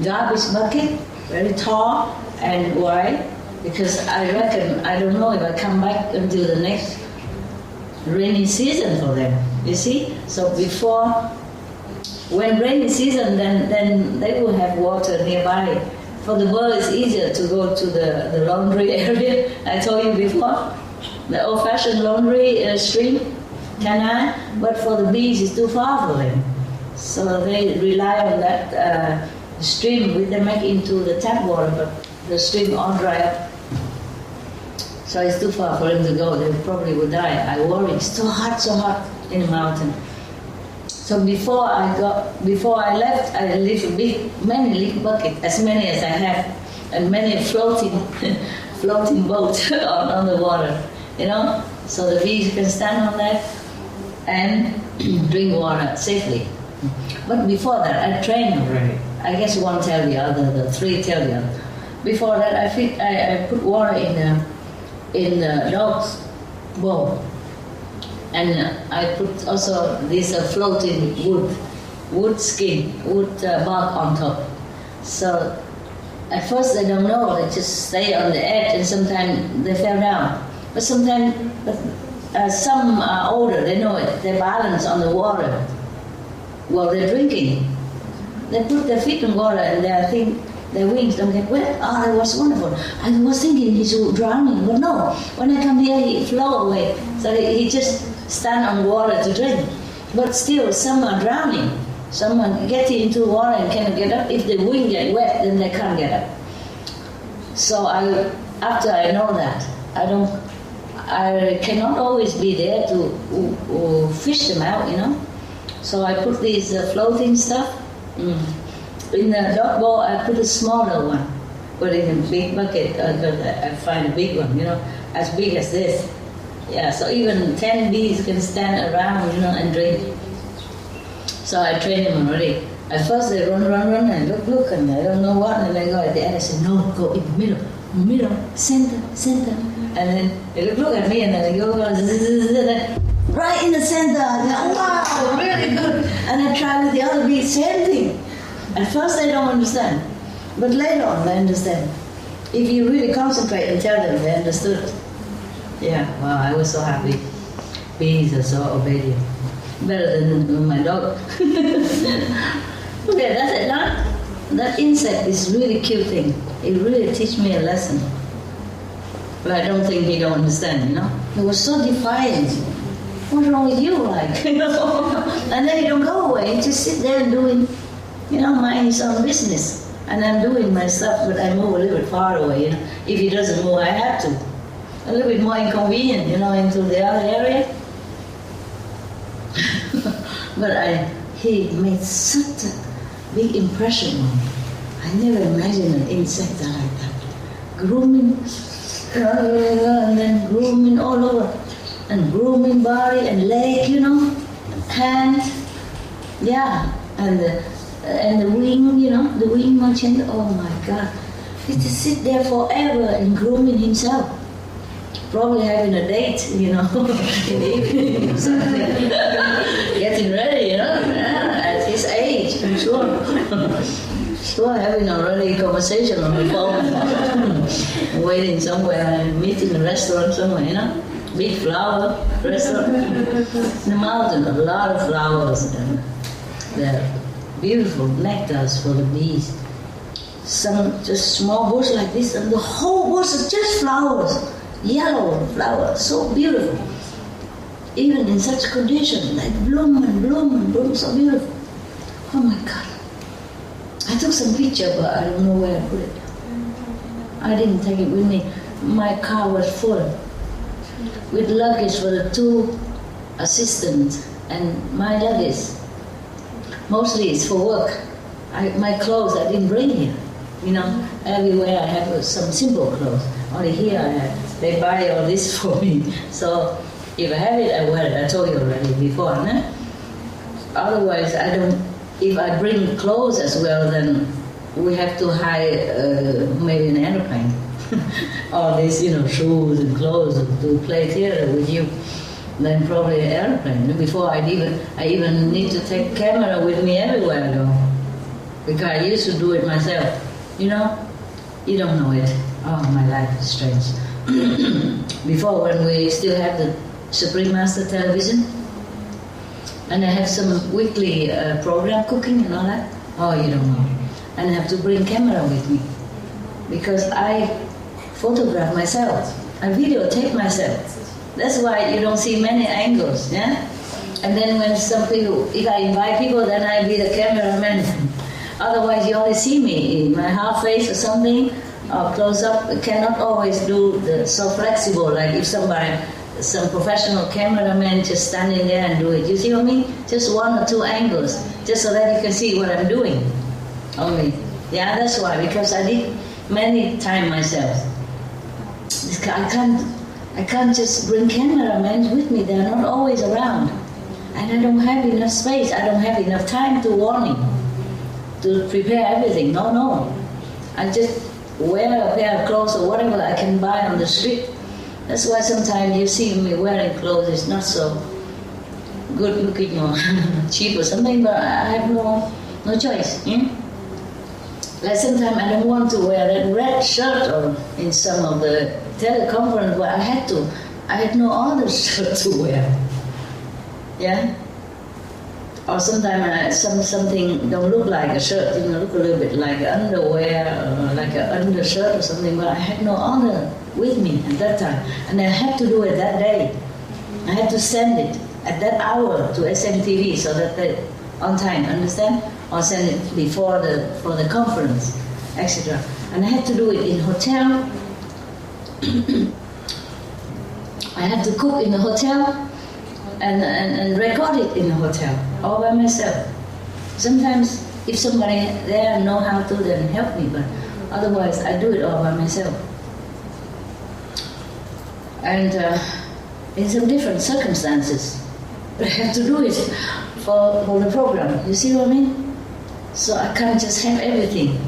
garbage bucket, very tall and wide. Because I reckon, I don't know if I come back until the next rainy season for them. You see? So when rainy season, then they will have water nearby. For the bird, it's easier to go to the laundry area. I told you before, the old-fashioned laundry stream, canal. But for the bees, it's too far for them. So they rely on that stream, which they make into the tap water, but the stream all dry up. So it's too far for them to go. They probably would die. I worry. It's so hot in the mountain. So before I left, I left many leak buckets, as many as I have, and many floating boats on the water. So the bees can stand on that and drink water safely. But before that, I trained already. I guess one tell the other, the three tell the other. Before that, I put water in the dog's bowl, and I put also this floating wood bark on top. So at first they don't know, they just stay on the edge, and sometimes they fell down. But sometimes some are older, they know it. They balance on the water while they're drinking. They put their feet in water, and their wings don't get wet. Oh, that was wonderful. I was thinking he's drowning, but no. When I come here, he flow away. So he just stand on water to drink. But still, some are drowning. Some are getting into water and cannot get up. If the wing get wet, then they can't get up. So I after I know that, I cannot always be there to fish them out, So I put these floating stuff. In the dog bowl, I put a smaller one, but in a big bucket, I find a big one, as big as this. Yeah, so even 10 bees can stand around, and drink. So I train them already. At first they run, and look, and I don't know what, and they go at the end. I say, no, go in the middle, center. And then they look at me, and then they go, right in the center. I go, wow, really good. And I try with the other bees, same thing. At first they don't understand, but later on they understand. If you really concentrate and tell them, they understood. Yeah, wow, I was so happy. Bees are so obedient. Better than my dog. Okay, that's it, huh? That insect is really cute thing. It really teach me a lesson. But I don't think he don't understand, He was so defiant. What's wrong with you, like, And then he don't go away. He just sit there and doing, mind his own business. And I'm doing my stuff, but I move a little bit far away, If he doesn't move, I have to. A little bit more inconvenient, into the other area. But he made such a big impression on me. I never imagined an insect like that. Grooming, and then grooming all over. And grooming body and leg, hand, yeah, and the wing, the wing merchant. Oh my God, he just sit there forever and grooming himself. Probably having a date, in the evening or something. Getting ready, at his age, I'm sure. Sure, having already a conversation on the phone, waiting somewhere, meeting a restaurant somewhere, Big flower restaurant. In the mountain, a lot of flowers, and they're beautiful nectars for the bees. Some just small bush like this, and the whole bush is just flowers. Yellow flowers, so beautiful. Even in such conditions, like bloom and bloom and bloom, so beautiful. Oh my God. I took some picture, but I don't know where I put it. I didn't take it with me. My car was full with luggage for the 2 assistants and my luggage. Mostly it's for work. My clothes I didn't bring here. Everywhere I have some simple clothes. Only here I have. They buy all this for me. So if I have it, I wear it. I told you already before, no? Otherwise, I don't. If I bring clothes as well, then we have to hire maybe an airplane. All these, shoes and clothes to play theater with you. Then probably an airplane. Before I even need to take camera with me everywhere I go. Because I used to do it myself. You don't know it. Oh, my life is strange. Before, when we still have the Supreme Master television, and I have some weekly program cooking and all that. Oh, you don't know. And I have to bring camera with me. Because I photograph myself. I videotape myself. That's why you don't see many angles, yeah? And then when some people, if I invite people, then I be the cameraman. Otherwise, you only see me in my half face or something, or close up. I cannot always do so flexible, like if some professional cameraman just standing there and do it. You see what I mean? Just 1 or 2 angles, just so that you can see what I'm doing. Only. Yeah, that's why, because I did many times myself. I can't just bring cameramen with me. They're not always around. And I don't have enough space. I don't have enough time to warning, to prepare everything. No. I just wear a pair of clothes or whatever I can buy on the street. That's why sometimes you see me wearing clothes. It's not so good looking or cheap or something, but I have no choice. Like sometimes I don't want to wear that red shirt or in some of the teleconference, but I had to. I had no other shirt to wear. Yeah? Or sometimes something don't look like a shirt, look a little bit like underwear or like an undershirt or something, but I had no other with me at that time. And I had to do it that day. I had to send it at that hour to SMTV so that they on time, understand? Or send it before for the conference, etc. And I had to do it in hotel, I had to cook in the hotel and record it in the hotel all by myself. Sometimes if somebody there know how to, then help me, but otherwise I do it all by myself. And in some different circumstances, but I have to do it for the program. You see what I mean? So I can't just have everything.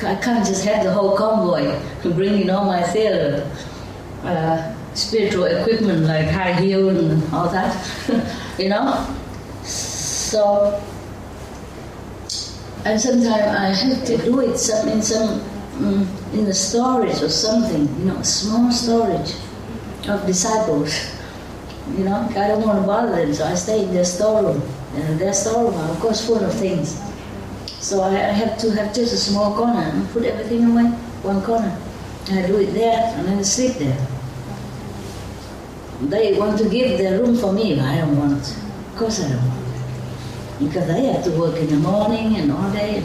I can't just have the whole convoy bringing all my theater spiritual equipment like high heel and all that, you know. So, and sometimes I have to do it in the storage or something, you know, small storage of disciples. You know, I don't want to bother them, so I stay in their storeroom. And their storeroom are, of course, full of things. So I have to have just a small corner and put everything away, one corner. And I do it there and then I sleep there. They want to give their room for me, but I don't want it. Of course I don't want it. Because they have to work in the morning and all day.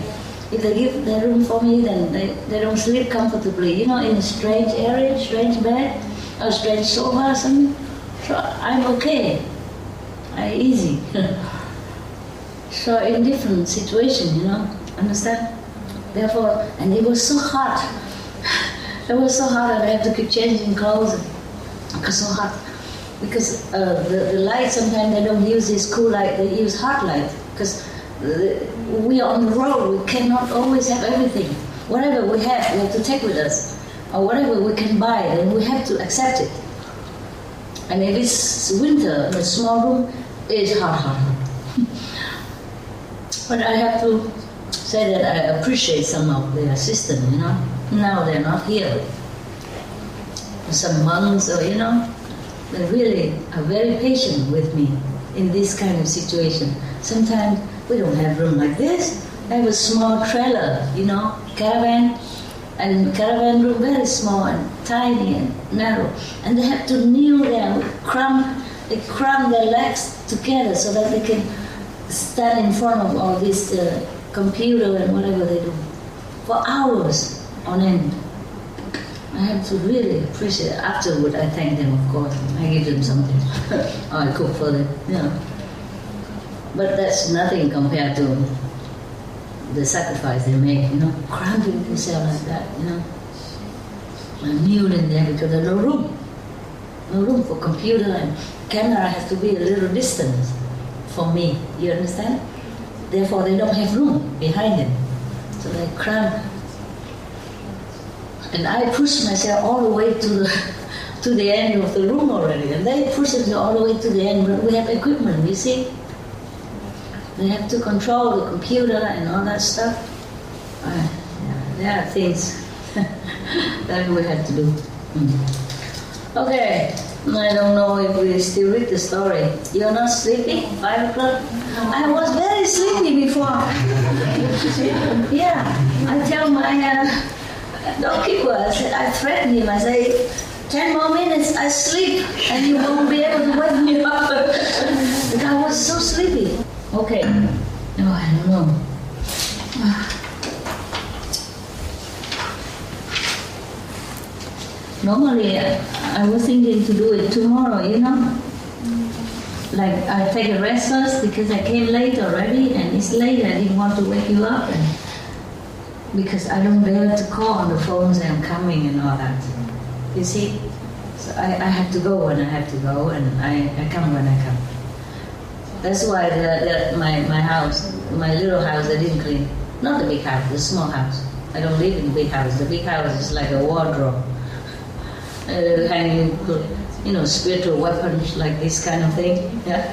If they give their room for me, then they don't sleep comfortably, you know, in a strange area, strange bed, or strange sofa or something. So I'm okay. Easy. So in different situations, you know, understand? Therefore, and it was so hot. It was so hot and I had to keep changing clothes. It was so hot. Because the light, sometimes they don't use this cool light, they use hot light. Because we are on the road, we cannot always have everything. Whatever we have to take with us. Or whatever we can buy, then we have to accept it. And if it's winter in a small room, it's hot. But I have to say that I appreciate some of their system, you know. Now they're not here. Some monks, or you know, they really are very patient with me in this kind of situation. Sometimes we don't have room like this. I have a small trailer, you know, caravan, and caravan room very small and tiny and narrow. And they have to kneel there, they cram their legs together so that they can stand in front of all this computer and whatever they do for hours on end. I have to really appreciate it. Afterward, I thank them, of course. I give them something. Or I cook for them, you know. But that's nothing compared to the sacrifice they make, you know, cramping themselves like that, you know. And kneeling there because there's no room. No room for computer and camera has to be a little distance for me, you understand? Therefore they don't have room behind them. So they cramp. And I push myself all the way to the end of the room already. And they push themselves all the way to the end, but we have equipment, you see? They have to control the computer and all that stuff. There are things that we have to do. Okay, I don't know if we still read the story. You're not sleepy? 5 o'clock? I was very sleepy before. Yeah, I tell my doorkeeper, I threaten him, I say, 10 more minutes, I sleep, and you won't be able to wake me up. Because I was so sleepy. Okay. No, I don't know. Normally, I was thinking to do it tomorrow, you know? Like, I take a rest first because I came late already, and it's late, I didn't want to wake you up. And because I don't dare to call on the phone saying I'm coming and all that. You see? So I have to go when I have to go, and I come when I come. That's why my house, my little house, I didn't clean. Not the big house, the small house. I don't live in the big house. The big house is like a wardrobe. Hanging, you know, spiritual weapons like this kind of thing. Yeah,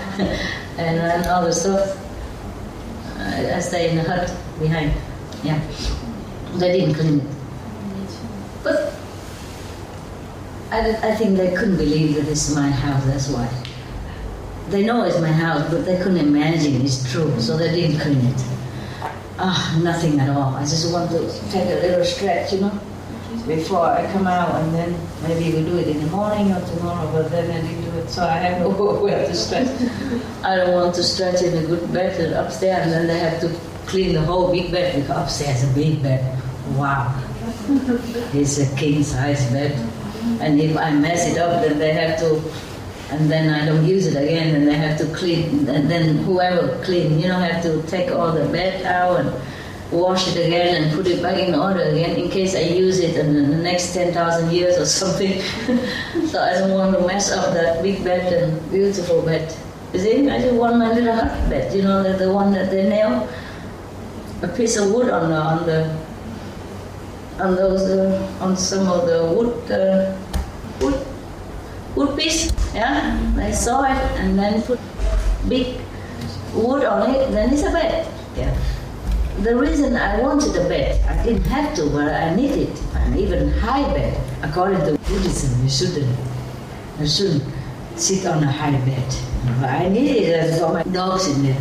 and all the stuff. I stay in the hut behind. Yeah, they didn't clean it. But I think they couldn't believe that it's my house. That's why. They know it's my house, but they couldn't imagine it's true, so they didn't clean it. Nothing at all. I just want to take a little stretch, you know, before I come out, and then maybe we do it in the morning or tomorrow, but then I didn't do it, so I have nowhere to stretch. I don't want to stretch in a good bed upstairs, and then they have to clean the whole big bed, because upstairs is a big bed. Wow. It's a king size bed. And if I mess it up, then they have to, and then I don't use it again, and they have to clean, and then whoever clean, have to take all the bed out and wash it again and put it back in order again in case I use it in the next 10,000 years or something. So I don't want to mess up that big bed and beautiful bed. You see, I just want my little hut bed, the one that they nail a piece of wood on some of the wood piece, yeah. They saw it and then put big wood on it. Then it's a bed, yeah. The reason I wanted a bed, I didn't have to, but I needed an even high bed. According to Buddhism, you shouldn't sit on a high bed. But I needed it for my dogs in there.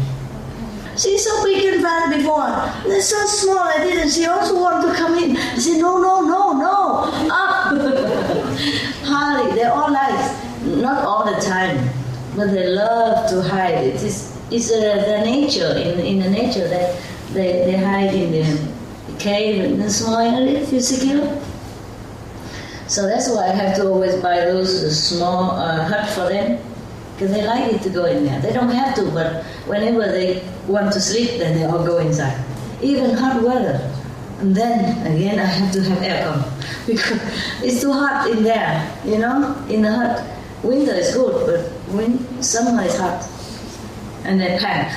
She's so big and fat before. They're so small, I didn't. She also wanted to come in. I said, no, up. Hardly, they're all nice. Not all the time, but they love to hide. It's the nature, in the nature that they hide in the cave in the small area, if you're secure. So that's why I have to always buy those small huts for them, because they like it to go in there. They don't have to, but whenever they want to sleep, then they all go inside. Even hot weather. And then, again, I have to have aircon, because it's too hot in there, in the hut. Winter is good, but summer is hot. And they panic,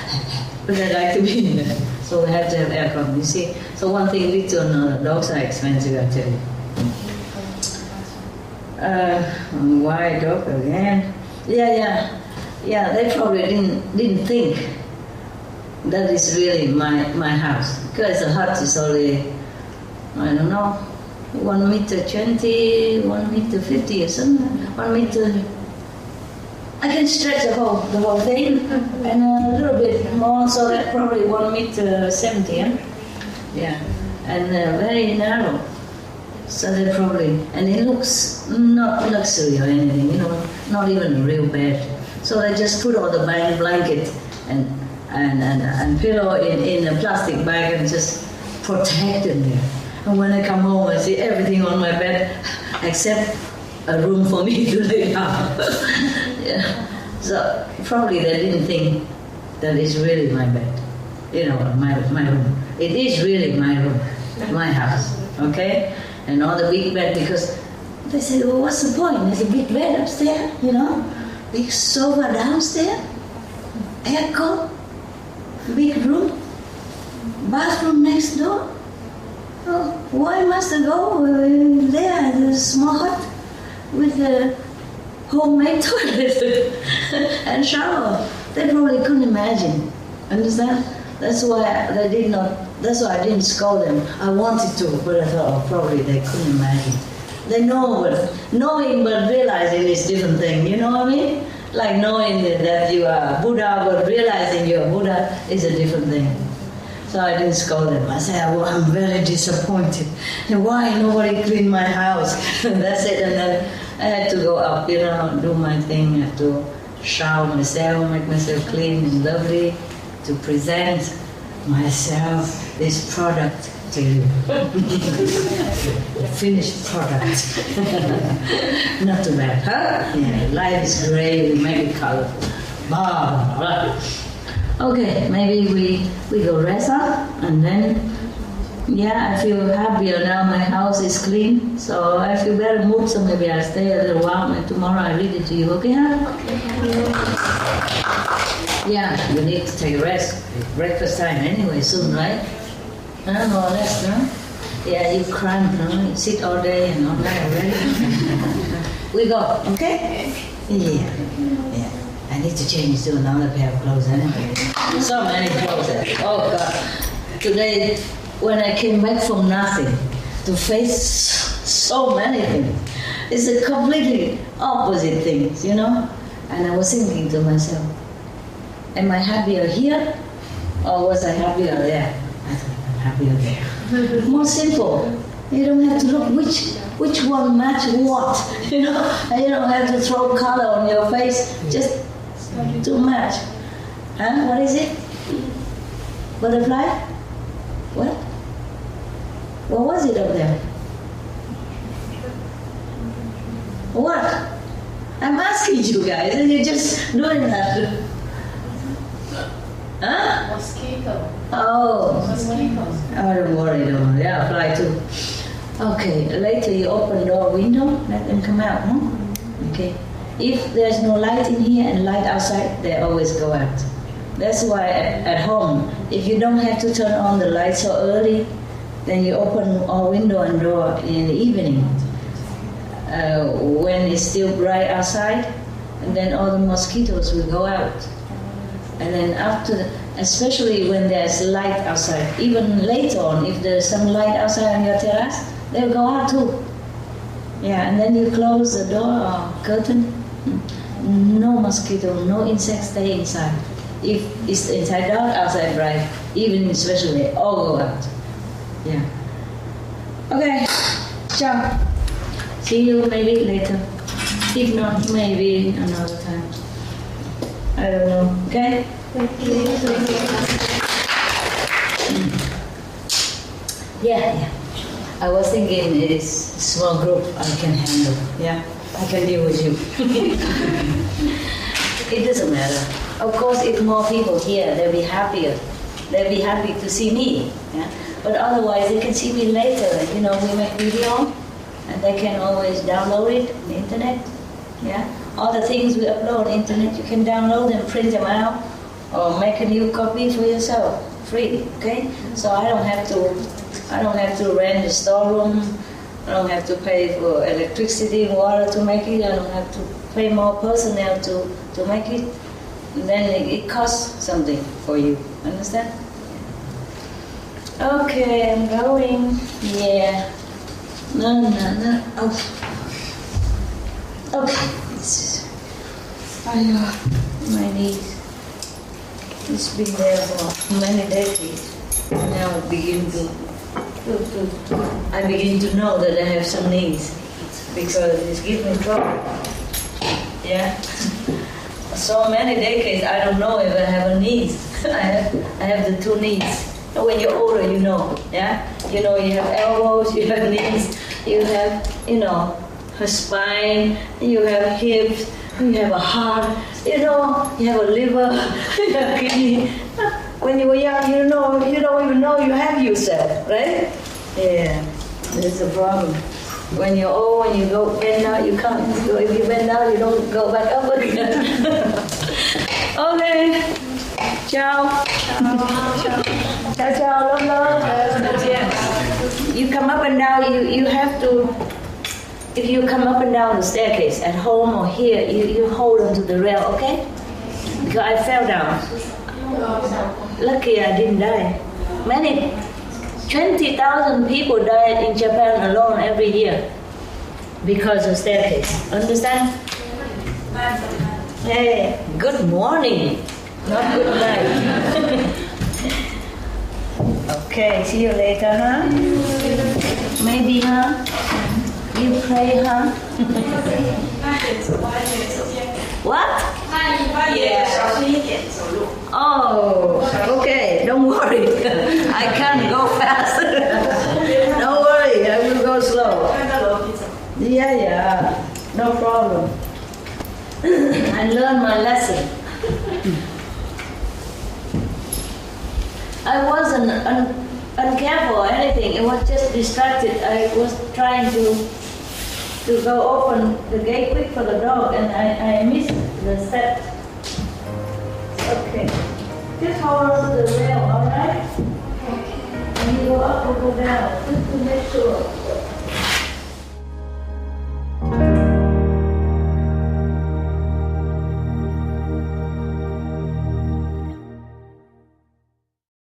but they like to be in there. So we have to have aircon, you see. So one thing leads to another. Dogs are expensive, I tell you. Why dog again? Yeah, they probably didn't think that is really my house. Because the hut is only, I don't know, 1 meter 20, 1 meter 50 or something. 1 meter. I can stretch the whole thing and a little bit more, so that's probably 1 meter 70, yeah, and very narrow. So they probably, and it looks not luxury or anything, not even a real bed. So they just put all the blanket and pillow in a plastic bag and just protect them there. And when I come home, I see everything on my bed except a room for me to lay down. Yeah. So probably they didn't think that it's really my bed, my room. It is really my room, my house, okay? And not the big bed, because they said, well, what's the point? There's a big bed upstairs, big sofa downstairs, aircon, big room, bathroom next door. Oh, why must I go there, the small hut with the homemade toilet and shower? They probably couldn't imagine. Understand? That's why I didn't scold them. I wanted to, but I thought, probably they couldn't imagine. They know, but knowing but realizing is a different thing. You know what I mean? Like knowing that you are Buddha, but realizing you're Buddha is a different thing. So I didn't scold them. I said, well, I'm very disappointed. And why nobody cleaned my house? That's it. And then I had to go up, do my thing. I have to shower myself, make myself clean and lovely, to present myself, this product to you. Finished product. Not too bad, huh? Yeah, life is great, we make it colorful. Blah, blah, blah. Okay, maybe we go rest up, and then, I feel happier now. My house is clean, so I feel better mood, so maybe I'll stay a little while, and tomorrow I'll read it to you, okay, huh? Yeah, you need to take a rest. Breakfast time anyway soon, right? More or less, no? Yeah, you cramp, no? You sit all day and all night already. We go, okay? Yeah. I need to change to another pair of clothes anyway. So many clothes. Oh God. Today, when I came back from nothing to face so many things, it's a completely opposite things, And I was thinking to myself, am I happier here or was I happier there? I thought I'm happier there. More simple. You don't have to look which one match what, And you don't have to throw color on your face just to match. Huh? What is it? Butterfly? What? What was it up there? asking you guys, and you're just doing that. Huh? Mosquito. Oh. Mosquitoes. Oh, don't worry. Yeah, fly too. Okay, later you open door, window, let them come out, huh? Okay. If there's no light in here and light outside, they always go out. That's why at home, if you don't have to turn on the light so early, then you open all window and door in the evening. When it's still bright outside, and then all the mosquitoes will go out. And then after, especially when there's light outside, even later on, if there's some light outside on your terrace, they'll go out too. Yeah, and then you close the door or curtain. No mosquito, no insects stay inside. If it's inside dark, outside bright, even especially, all go out. Yeah. Okay, ciao. See you maybe later. If not, maybe another time. I don't know. Okay? Thank you. Yeah. I was thinking it's a small group I can handle. Yeah, I can deal with you. It doesn't matter. Of course, if more people here, they'll be happier. They'll be happy to see me. Yeah? But otherwise, they can see me later. You know, we make video, and they can always download it on the internet. Yeah, all the things we upload on the internet, you can download and print them out, or make a new copy for yourself, free. Okay, so I don't have to rent a storeroom. I don't have to pay for electricity and water to make it. I don't have to pay more personnel to make it. And then it costs something for you. Understand? Okay, I'm going. Yeah. No. Oh. Okay. This is. My knees. It's been there for many decades. Now I begin to know that I have some knees because it's giving me trouble. Yeah. So many decades I don't know if I have a knees. I have the two knees. And when you're older, you know. Yeah. You know you have elbows, you have knees, you have her spine, you have hips, you have a heart, you have a liver, you have kidney. When you were young, you don't even know you have yourself, right? Yeah, that's the problem. When you're old, when you go bend down, you can't. If you bend down, you don't go back up again. Okay. Ciao. Ciao. Love. You come up and down. You have to. If you come up and down the staircase at home or here, you hold onto the rail, okay? Because I fell down. Lucky I didn't die. 20,000 people died in Japan alone every year because of staircase. Understand? Hey, good morning, not good night. Okay, see you later, huh? Maybe, huh? You pray, huh? What? Oh, okay, don't worry. I can't go fast. Don't worry, I will go slow. Yeah, no problem. I learned my lesson. I wasn't uncareful or anything, it was just distracted. I was trying to go open the gate quick for the dog and I missed the step. Okay. Just hold on to the rail, alright? Okay. And you go up or go down, just to make sure.